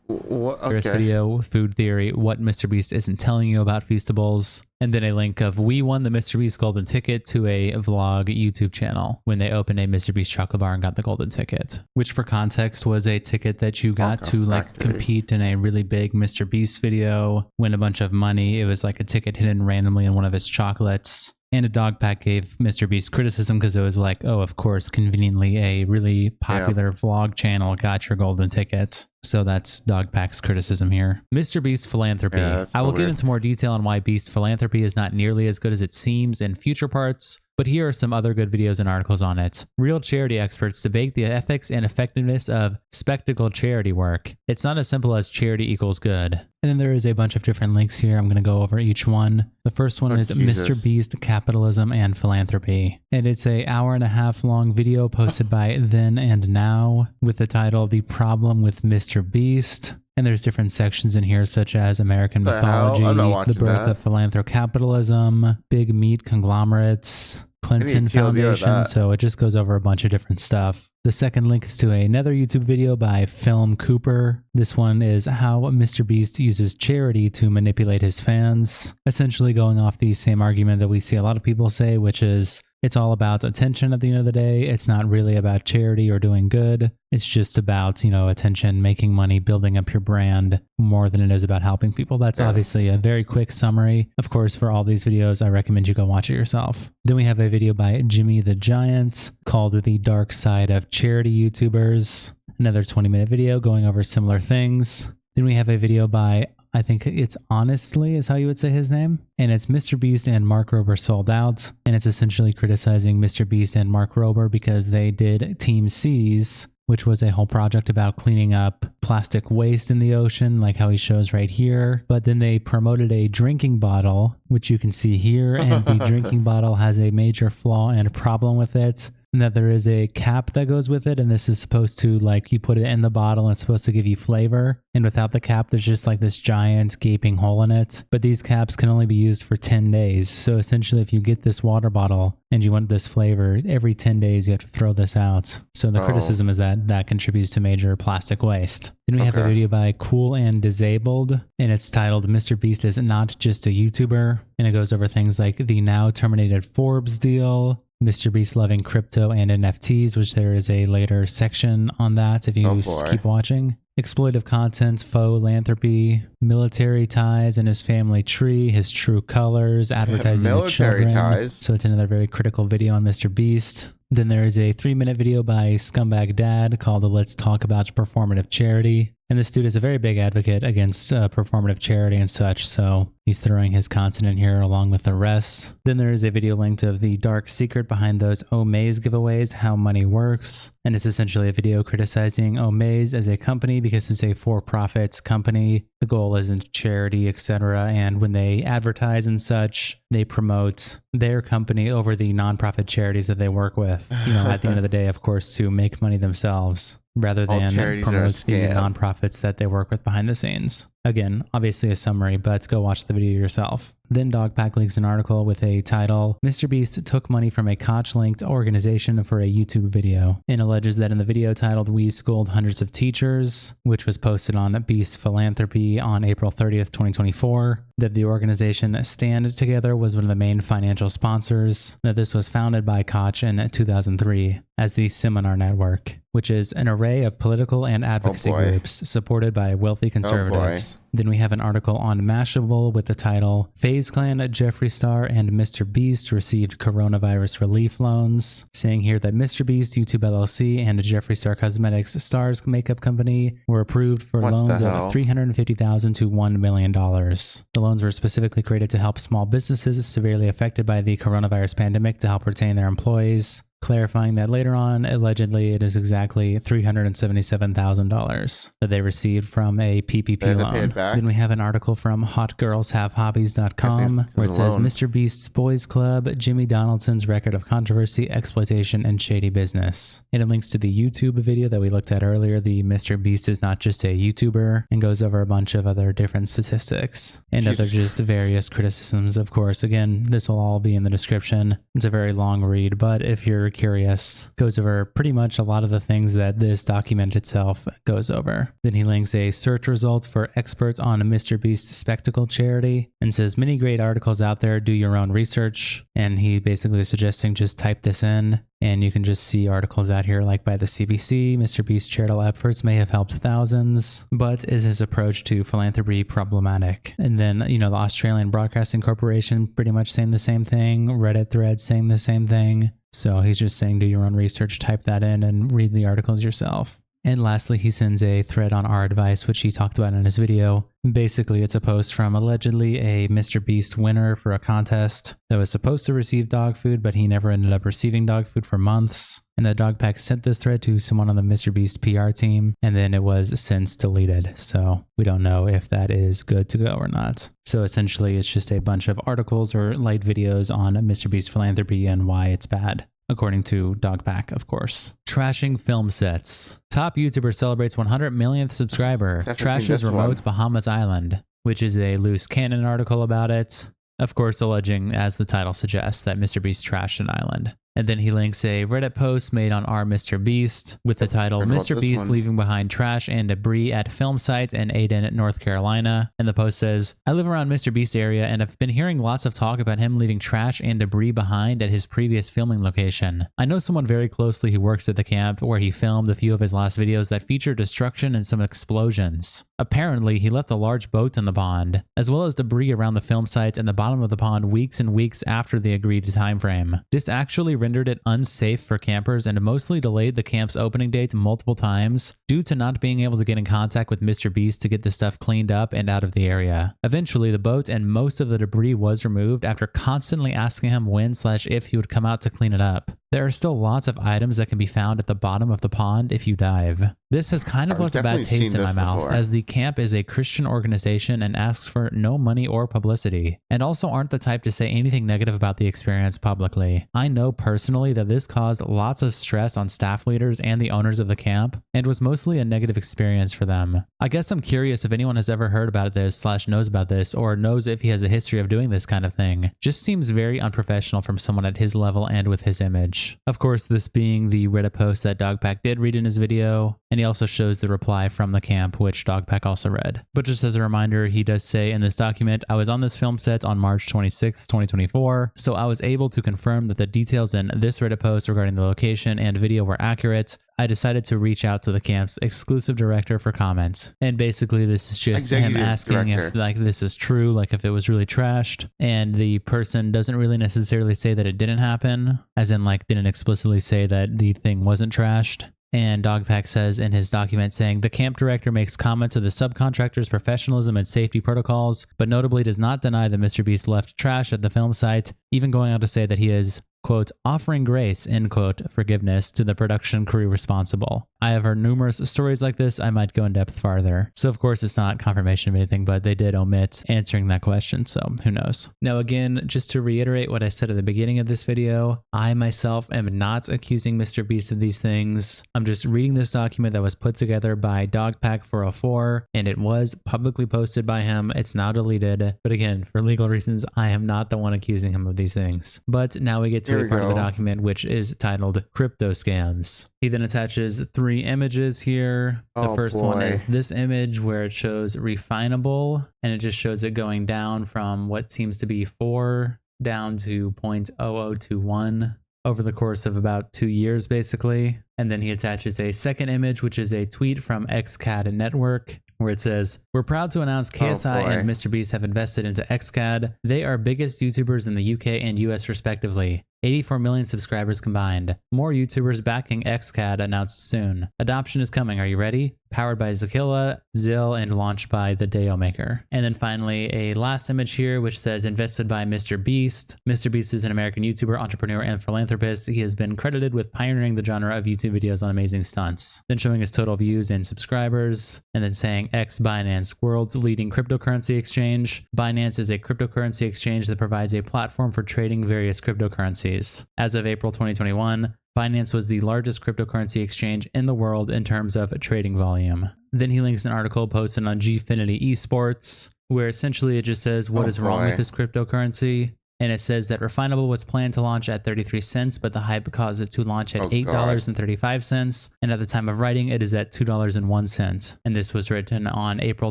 Okay. Video, food theory, what MrBeast isn't telling you about Feastables, and then a link of we won the MrBeast golden ticket to a vlog YouTube channel when they opened a MrBeast chocolate bar and got the golden ticket, which for context was a ticket that you got to like compete in a really big MrBeast video, win a bunch of money. It was like a ticket hidden randomly in one of his chocolates. And a dog pack gave MrBeast criticism because it was like, oh, of course, conveniently a really popular vlog channel got your golden ticket. So that's Dog Pack's criticism here. MrBeast Philanthropy. I will get into more detail on why Beast Philanthropy is not nearly as good as it seems in future parts, but here are some other good videos and articles on it. Real charity experts debate the ethics and effectiveness of spectacle charity work. It's not as simple as charity equals good. And then there is a bunch of different links here. I'm going to go over each one. The first one is Jesus. MrBeast Capitalism and Philanthropy. And it's an 1.5 hour long video posted by Then and Now with the title The Problem with MrBeast. And there's different sections in here, such as American mythology, the birth of philanthrocapitalism, big meat conglomerates, Clinton Foundation. So it just goes over a bunch of different stuff. The second link is to another YouTube video by Film Cooper. This one is how MrBeast uses charity to manipulate his fans, essentially going off the same argument that we see a lot of people say, which is it's all about attention at the end of the day. It's not really about charity or doing good. It's just about, you know, attention, making money, building up your brand more than it is about helping people. That's obviously a very quick summary. Of course, for all these videos, I recommend you go watch it yourself. Then we have a video by Jimmy the Giant called The Dark Side of Charity YouTubers. Another 20-minute video going over similar things. Then we have a video by, I think it's Honestly is how you would say his name. And it's MrBeast and Mark Rober Sold Out. And it's essentially criticizing MrBeast and Mark Rober because they did Team C's, which was a whole project about cleaning up plastic waste in the ocean, like how he shows right here. But then they promoted a drinking bottle, which you can see here. And the drinking bottle has a major flaw and problem with it. And that there is a cap that goes with it, and this is supposed to, like, you put it in the bottle and it's supposed to give you flavor, and without the cap there's just like this giant gaping hole in it. But these caps can only be used for 10 days, so essentially if you get this water bottle and you want this flavor, every 10 days you have to throw this out. So the criticism is that that contributes to major plastic waste. Then we have a video by Cool and Disabled, and it's titled MrBeast is not just a YouTuber, and it goes over things like the now terminated Forbes deal, MrBeast loving crypto and NFTs, which there is a later section on that if you keep watching. Exploitive content, philanthropy, military ties in his family tree, his true colors, advertising to children. Ties. So it's another very critical video on MrBeast. Then there is a 3-minute video by Scumbag Dad called Let's Talk About Performative Charity. And this dude is a very big advocate against performative charity and such, so he's throwing his content in here along with the rest. Then there is a video linked of the dark secret behind those Omaze giveaways, how money works. And it's essentially a video criticizing Omaze as a company because it's a for-profit company. The goal isn't charity, etc. And when they advertise and such, they promote their company over the nonprofit charities that they work with. You know, at the end of the day, of course, to make money themselves, rather than promote the nonprofits that they work with behind the scenes. Again, obviously a summary, but go watch the video yourself. Then Dogpack leaks an article with a title, MrBeast took money from a Koch-linked organization for a YouTube video, and alleges that in the video titled We Schooled Hundreds of Teachers, which was posted on Beast Philanthropy on April 30th, 2024, that the organization Stand Together was one of the main financial sponsors, that this was founded by Koch in 2003 as the Seminar Network, which is an array of political and advocacy groups supported by wealthy conservatives. Then we have an article on Mashable with the title, FaZe Clan, Jeffree Star, and MrBeast received coronavirus relief loans, saying here that MrBeast, YouTube LLC, and Jeffree Star Cosmetics Stars makeup company were approved for loans of $350,000 to $1 million. The loans were specifically created to help small businesses severely affected by the coronavirus pandemic to help retain their employees, clarifying that later on, allegedly, it is exactly $377,000 that they received from a PPP loan. Then we have an article from hotgirlshavehobbies.com where it says MrBeast's Boys Club, Jimmy Donaldson's record of controversy, exploitation, and shady business. And it links to the YouTube video that we looked at earlier. The MrBeast is not just a YouTuber, and goes over a bunch of other different statistics and other just various criticisms. Of course, again, this will all be in the description. It's a very long read, but if you're curious, goes over pretty much a lot of the things that this document itself goes over. Then he links a search results for experts on MrBeast spectacle charity and says many great articles out there, do your own research. And he basically is suggesting just type this in and you can just see articles out here like by the CBC, MrBeast charitable efforts may have helped thousands, but is his approach to philanthropy problematic? And then, you know, the Australian Broadcasting Corporation pretty much saying the same thing, Reddit thread saying the same thing. So he's just saying do your own research, type that in and read the articles yourself. And lastly, he sends a thread on our advice, which he talked about in his video. Basically, it's a post from allegedly a MrBeast winner for a contest that was supposed to receive dog food, but he never ended up receiving dog food for months. And the dog pack sent this thread to someone on the MrBeast PR team, and then it was since deleted. So we don't know if that is good to go or not. So essentially, it's just a bunch of articles or light videos on MrBeast philanthropy and why it's bad, according to Dogpack, of course. Trashing film sets. Top YouTuber celebrates 100 millionth subscriber. Trashes remote Bahamas Island, which is a loose cannon article about it. Of course, alleging, as the title suggests, that MrBeast trashed an island. And then he links a Reddit post made on our MrBeast with the title, MrBeast leaving behind trash and debris at film sites in Aden, North Carolina. And the post says, I live around MrBeast area and have been hearing lots of talk about him leaving trash and debris behind at his previous filming location. I know someone very closely who works at the camp where he filmed a few of his last videos that feature destruction and some explosions. Apparently, he left a large boat in the pond, as well as debris around the film sites and the bottom of the pond weeks and weeks after the agreed time frame. This actually rendered it unsafe for campers and mostly delayed the camp's opening date multiple times due to not being able to get in contact with MrBeast to get the stuff cleaned up and out of the area. Eventually, the boat and most of the debris was removed after constantly asking him when/if he would come out to clean it up. There are still lots of items that can be found at the bottom of the pond if you dive. This has kind of left a bad taste in my mouth, as the camp is a Christian organization and asks for no money or publicity, and also aren't the type to say anything negative about the experience publicly. I know personally that this caused lots of stress on staff leaders and the owners of the camp, and was mostly a negative experience for them. I guess I'm curious if anyone has ever heard about this/knows about this, or knows if he has a history of doing this kind of thing. Just seems very unprofessional from someone at his level and with his image. Of course, this being the Reddit post that Dogpack did read in his video, and he also shows the reply from the camp, which Dogpack also read. But just as a reminder, he does say in this document, I was on this film set on March 26, 2024, so I was able to confirm that the details in this Reddit post regarding the location and video were accurate. I decided to reach out to the camp's exclusive director for comments. And basically this is just him asking if like this is true, like if it was really trashed, and the person doesn't really necessarily say that it didn't happen, as in like didn't explicitly say that the thing wasn't trashed. And Dogpack says in his document saying, the camp director makes comment to the subcontractor's professionalism and safety protocols, but notably does not deny that MrBeast left trash at the film site, even going on to say that he is, quote, offering grace, end quote, forgiveness to the production crew responsible. I have heard numerous stories like this. I might go in depth farther. So of course it's not confirmation of anything, but they did omit answering that question. So who knows? Now again, just to reiterate what I said at the beginning of this video, I myself am not accusing MrBeast of these things. I'm just reading this document that was put together by Dogpack404, and it was publicly posted by him. It's now deleted. But again, for legal reasons, I am not the one accusing him of these things. But now we get to to Here a part we of the go. document which is titled Crypto Scams. He then attaches 3 images here. The Oh, first one boy. is this image where it shows refinable, and it just shows it going down from what seems to be 4 down to 0.0021 over the course of about 2 years, basically. And then he attaches a second image, which is a tweet from XCAD Network, where it says, "We're proud to announce KSI and MrBeast have invested into XCAD. They are biggest YouTubers in the UK and US respectively. 84 million subscribers combined. More YouTubers backing XCAD announced soon. Adoption is coming. Are you ready? Powered by Zakilla, Zill, and launched by the Dayo Maker." And then finally, a last image here, which says invested by MrBeast. MrBeast is an American YouTuber, entrepreneur, and philanthropist. He has been credited with pioneering the genre of YouTube videos on amazing stunts. Then showing his total views and subscribers, and then saying X Binance, world's leading cryptocurrency exchange. Binance is a cryptocurrency exchange that provides a platform for trading various cryptocurrencies. As of April 2021, Binance was the largest cryptocurrency exchange in the world in terms of trading volume. Then he links an article posted on Gfinity Esports, where essentially it just says what is wrong with this cryptocurrency. And it says that Refinable was planned to launch at 33 cents, but the hype caused it to launch at $8.35. And at the time of writing, it is at $2.01. And this was written on April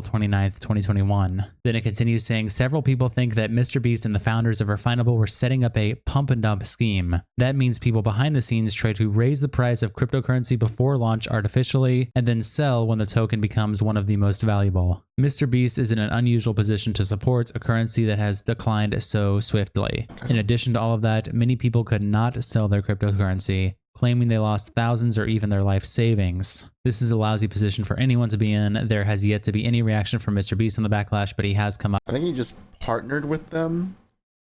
29th, 2021. Then it continues saying, several people think that MrBeast and the founders of Refinable were setting up a pump and dump scheme. That means people behind the scenes try to raise the price of cryptocurrency before launch artificially, and then sell when the token becomes one of the most valuable. MrBeast is in an unusual position to support a currency that has declined so swiftly. In addition to all of that, many people could not sell their cryptocurrency, claiming they lost thousands or even their life savings. This is a lousy position for anyone to be in. There has yet to be any reaction from MrBeast on the backlash, but he has come up. I think he just partnered with them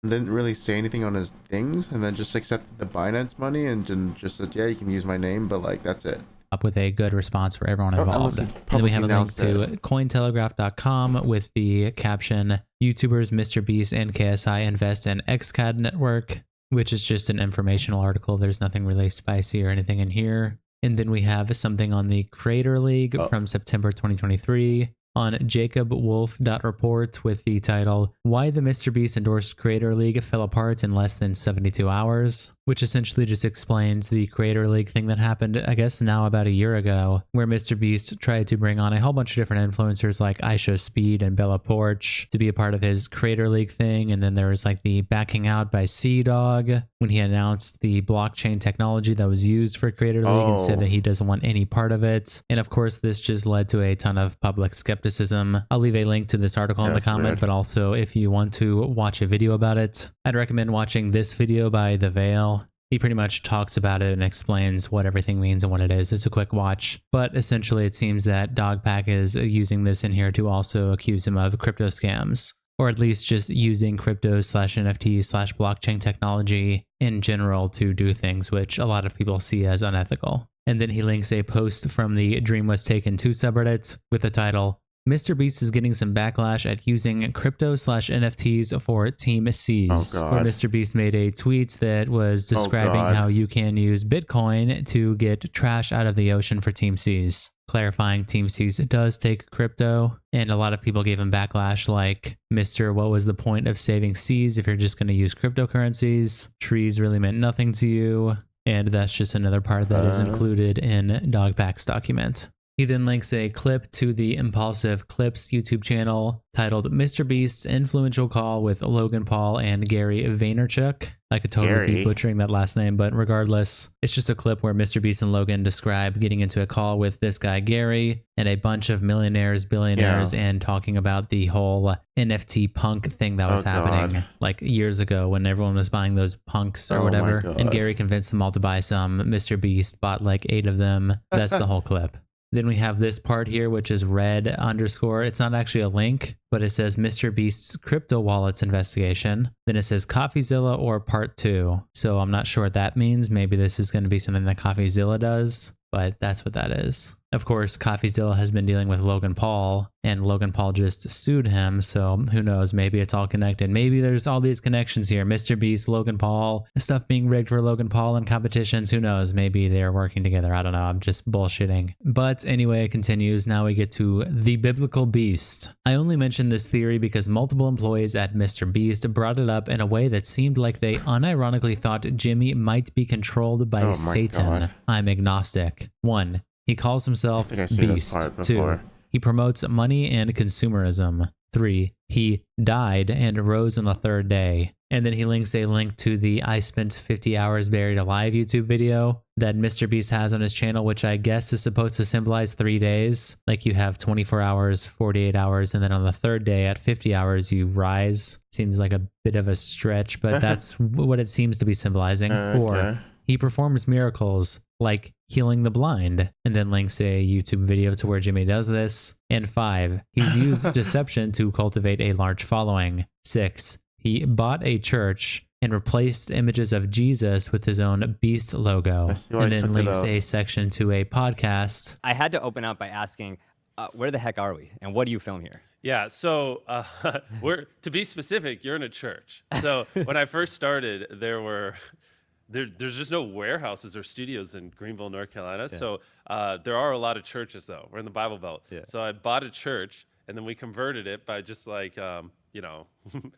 and didn't really say anything on his things, and then just accepted the Binance money and just said, yeah, you can use my name, but like, that's it. Up with a good response for everyone involved. And then we have a link to Cointelegraph.com with the caption, YouTubers MrBeast and KSI invest in XCAD Network, which is just an informational article. There's nothing really spicy or anything in here. And then we have something on the Creator League from September 2023 on jacobwolf.report with the title, Why the MrBeast Endorsed Creator League Fell Apart in Less Than 72 Hours, which essentially just explains the Creator League thing that happened, I guess now about a year ago, where MrBeast tried to bring on a whole bunch of different influencers like IShowSpeed and Bella Porch to be a part of his Creator League thing. And then there was like the backing out by Dog when he announced the blockchain technology that was used for Creator League and said that he doesn't want any part of it. And of course, this just led to a ton of public skepticism. I'll leave a link to this article in the comment, but also if you want to watch a video about it, I'd recommend watching this video by The Veil. He pretty much talks about it and explains what everything means and what it is. It's a quick watch, but essentially it seems that Dogpack is using this in here to also accuse him of crypto scams, or at least just using crypto/NFT/blockchain technology in general to do things which a lot of people see as unethical. And then he links a post from the Dream Was Taken 2 subreddit with the title, MrBeast is getting some backlash at using crypto/NFTs for Team C's, where MrBeast made a tweet that was describing how you can use Bitcoin to get trash out of the ocean for Team C's, clarifying Team C's does take crypto. And a lot of people gave him backlash like, Mr. What was the point of saving seas if you're just going to use cryptocurrencies? Trees really meant nothing to you. And that's just another part that is included in Dogpack's document. He then links a clip to the Impulsive Clips YouTube channel titled MrBeast's Influential Call with Logan Paul and Gary Vaynerchuk. I could totally be butchering that last name, but regardless, it's just a clip where MrBeast and Logan describe getting into a call with this guy Gary and a bunch of millionaires, billionaires, and talking about the whole NFT punk thing that was happening like years ago when everyone was buying those punks or whatever. And Gary convinced them all to buy some. MrBeast bought like 8 of them. That's the whole clip. Then we have this part here, which is red_. It's not actually a link, but it says MrBeast's crypto wallets investigation. Then it says CoffeeZilla or part 2. So I'm not sure what that means. Maybe this is going to be something that CoffeeZilla does, but that's what that is. Of course, CoffeeZilla has been dealing with Logan Paul, and Logan Paul just sued him, so who knows, maybe it's all connected. Maybe there's all these connections here. MrBeast, Logan Paul, stuff being rigged for Logan Paul and competitions, who knows, maybe they're working together. I don't know, I'm just bullshitting. But anyway, it continues. Now we get to the biblical beast. I only mentioned this theory because multiple employees at MrBeast brought it up in a way that seemed like they unironically thought Jimmy might be controlled by Satan. God. I'm agnostic. 1. He calls himself Beast. 2. He promotes money and consumerism. 3. He died and rose on the 3rd day. And then he links a link to the I spent 50 hours buried alive YouTube video that MrBeast has on his channel, which I guess is supposed to symbolize 3 days. Like you have 24 hours, 48 hours, and then on the 3rd day at 50 hours, you rise. Seems like a bit of a stretch, but that's what it seems to be symbolizing. 4. He performs miracles like healing the blind, and then links a YouTube video to where Jimmy does this. And 5, he's used deception to cultivate a large following. 6, he bought a church and replaced images of Jesus with his own Beast logo, and then links a section to a podcast. I had to open up by asking, where the heck are we, and what do you film here? Yeah, so to be specific, you're in a church. So when I first started, there's just no warehouses or studios in Greenville, North Carolina. Yeah. So there are a lot of churches, though. We're in the Bible Belt. Yeah. So I bought a church, and then we converted it by just like,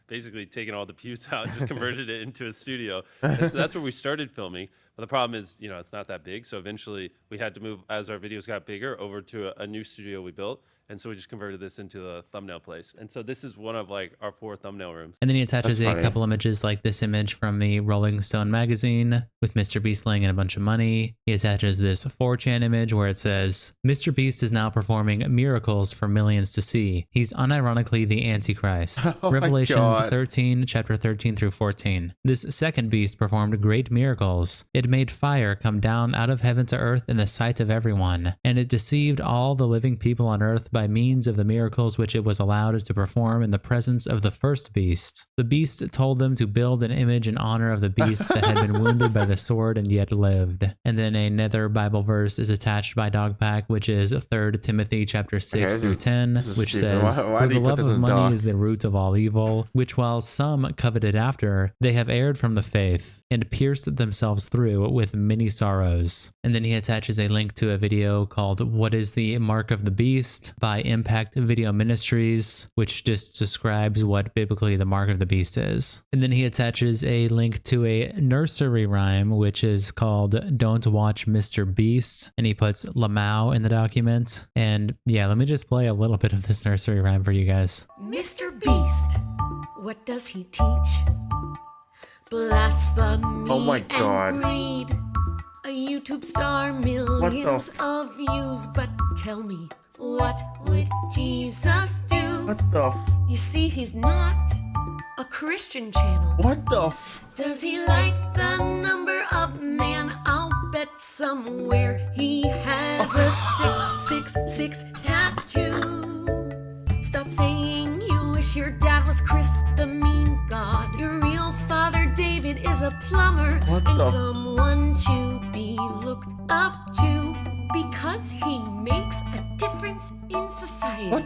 basically taking all the pews out and just converted it into a studio. And so that's where we started filming. But the problem is, it's not that big. So eventually we had to move, as our videos got bigger, over to a new studio we built. And so we just converted this into a thumbnail place. And so this is one of like our 4 thumbnail rooms. And then he attaches a couple images like this image from the Rolling Stone magazine with MrBeast laying in a bunch of money. He attaches this 4chan image where it says, MrBeast is now performing miracles for millions to see. He's unironically the Antichrist. Revelations 13, chapter 13 through 14. This second beast performed great miracles. It made fire come down out of heaven to earth in the sight of everyone. And it deceived all the living people on earth by means of the miracles which it was allowed to perform in the presence of the first beast. The beast told them to build an image in honor of the beast that had been wounded by the sword and yet lived. And then another Bible verse is attached by Dogpack, which is 3 Timothy chapter 6 through 10, which says, For the love of money is the root of all evil, which while some coveted after, they have erred from the faith, and pierced themselves through with many sorrows. And then he attaches a link to a video called What is the Mark of the Beast? By Impact Video Ministries, which just describes what biblically the mark of the beast is. And then he attaches a link to a nursery rhyme, which is called Don't Watch MrBeast, and he puts Lamau in the document. And yeah, let me just play a little bit of this nursery rhyme for you guys. MrBeast, what does he teach? Blasphemy and greed. A YouTube star, millions of views, but tell me, what would Jesus do? What the You see, he's not a Christian channel. What the Does he like the number of man? I'll bet somewhere he has a 666 tattoo. Stop saying you wish your dad was Chris the mean god. Your real father David is a plumber and someone to be looked up to, because he makes a difference in society.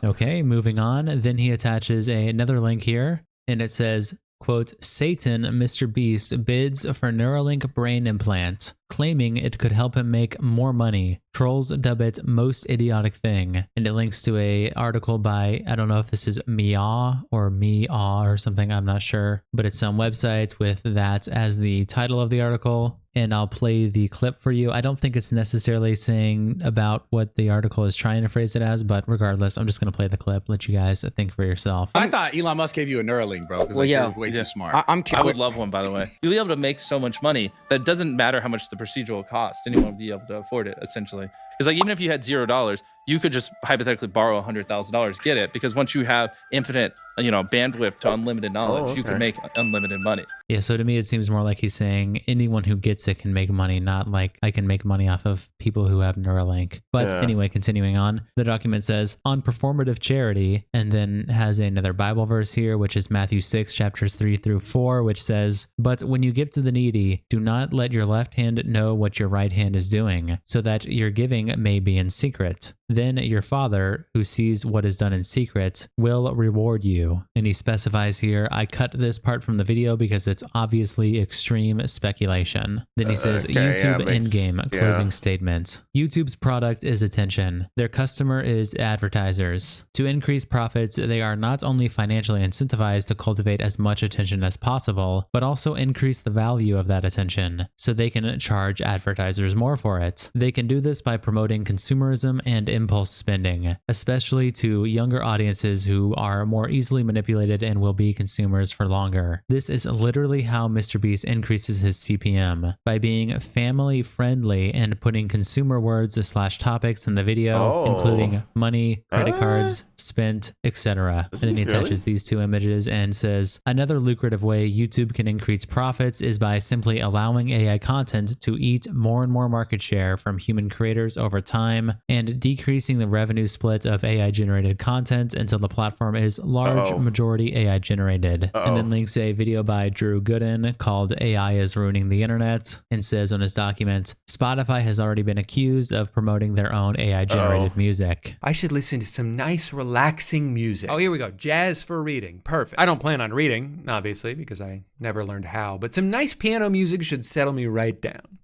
Okay, moving on. Then he attaches another link here, and it says, quote, Satan, MrBeast, bids for Neuralink brain implant, claiming it could help him make more money. Trolls dub it most idiotic thing. And it links to a article by, I don't know if this is Mia or Mia or something, I'm not sure, but it's some website with that as the title of the article. And I'll play the clip for you. I don't think it's necessarily saying about what the article is trying to phrase it as, but regardless, I'm just going to play the clip, let you guys think for yourself. I thought Elon Musk gave you a Neuralink, bro, because you're way too smart. I would love one, by the way. You'll be able to make so much money that it doesn't matter how much the procedure will cost. Anyone will be able to afford it, essentially. Because like even if you had $0, you could just hypothetically borrow $100,000, get it, because once you have infinite, bandwidth to unlimited knowledge, you can make unlimited money. Yeah, so to me, it seems more like he's saying anyone who gets it can make money, not like I can make money off of people who have Neuralink. But anyway, continuing on, the document says, on performative charity, and then has another Bible verse here, which is Matthew 6, chapters 3 through 4, which says, but when you give to the needy, do not let your left hand know what your right hand is doing, so that your giving may be in secret. Then your Father, who sees what is done in secret, will reward you. And he specifies here, I cut this part from the video because it's obviously extreme speculation. Then he says, YouTube endgame, closing statement. YouTube's product is attention. Their customer is advertisers. To increase profits, they are not only financially incentivized to cultivate as much attention as possible, but also increase the value of that attention, so they can charge advertisers more for it. They can do this by promoting consumerism and impulse spending, especially to younger audiences who are more easily manipulated and will be consumers for longer. This is literally how MrBeast increases his CPM, by being family friendly and putting consumer words / topics in the video, including money, credit cards, spent, etc. And then he attaches these two images and says, another lucrative way YouTube can increase profits is by simply allowing AI content to eat more and more market share from human creators over time, and decreasing the revenue split of AI generated content until the platform is large majority AI generated. And then links a video by Drew Gooden called AI is Ruining the Internet, and says on his document, Spotify has already been accused of promoting their own AI generated music. I should listen to some nice relaxing music. Oh, here we go. Jazz for reading. Perfect. I don't plan on reading, obviously, because I never learned how, but some nice piano music should settle me right down.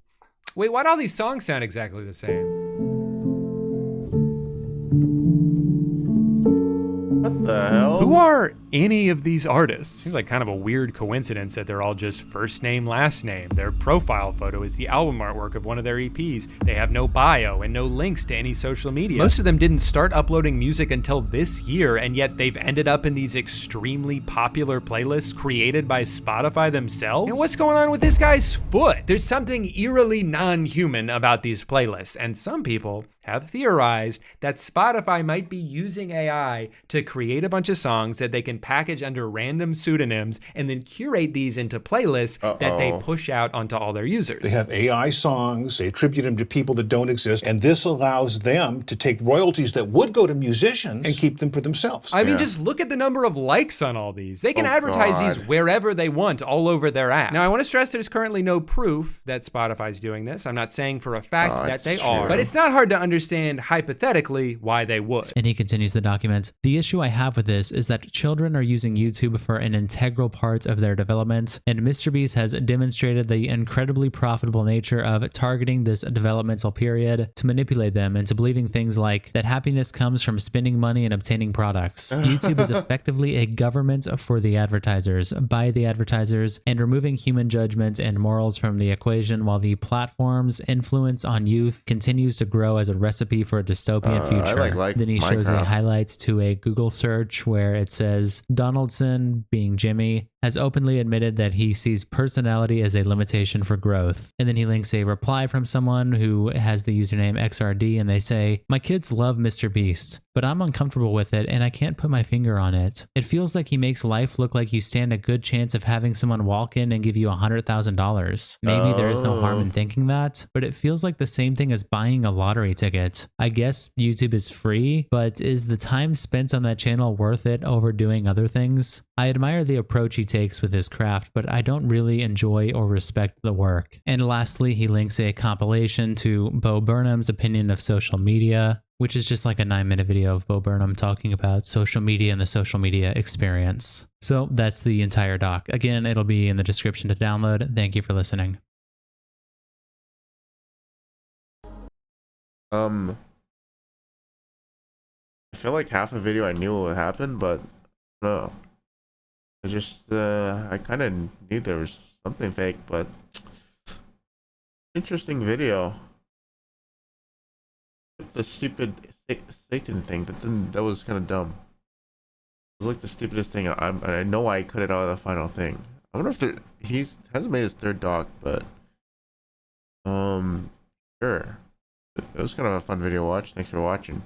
Wait, why do all these songs sound exactly the same? What the hell? Who are any of these artists? Seems like kind of a weird coincidence that they're all just first name, last name. Their profile photo is the album artwork of one of their EPs. They have no bio and no links to any social media. Most of them didn't start uploading music until this year, and yet they've ended up in these extremely popular playlists created by Spotify themselves. And what's going on with this guy's foot? There's something eerily non-human about these playlists, and some people have theorized that Spotify might be using AI to create a bunch of songs that they can package under random pseudonyms and then curate these into playlists that they push out onto all their users. They have AI songs, they attribute them to people that don't exist, and this allows them to take royalties that would go to musicians and keep them for themselves. I mean, just look at the number of likes on all these. They can advertise these wherever they want, all over their app. Now, I want to stress there's currently no proof that Spotify's doing this. I'm not saying for a fact that they are, but it's not hard to understand hypothetically why they would. And he continues the document. The issue I have with this is that children are using YouTube for an integral part of their development, and MrBeast has demonstrated the incredibly profitable nature of targeting this developmental period to manipulate them into believing things like that happiness comes from spending money and obtaining products. YouTube is effectively a government for the advertisers, by the advertisers, and removing human judgment and morals from the equation, while the platform's influence on youth continues to grow as a recipe for a dystopian future. Then he shows a highlight to a Google search where it says Donaldson, being Jimmy, has openly admitted that he sees personality as a limitation for growth. And then he links a reply from someone who has the username XRD, and they say, my kids love MrBeast, but I'm uncomfortable with it and I can't put my finger on it. It feels like he makes life look like you stand a good chance of having someone walk in and give you $100,000. Maybe there is no harm in thinking that, but it feels like the same thing as buying a lottery ticket. I guess YouTube is free, but is the time spent on that channel worth it over doing other things? I admire the approach he takes with his craft, but I don't really enjoy or respect the work. And lastly, he links a compilation to Bo Burnham's opinion of social media, which is just like a 9-minute video of Bo Burnham talking about social media and the social media experience. So that's the entire doc. Again, it'll be in the description to download. Thank you for listening. I feel like half a video I knew what would happen, but no. I just I kind of knew there was something fake, but interesting video. The stupid Satan thing, that was kind of dumb. It was like the stupidest thing. I know why I cut it out of the final thing. I wonder if he hasn't made his third doc, but sure. It was kind of a fun video to watch. Thanks for watching.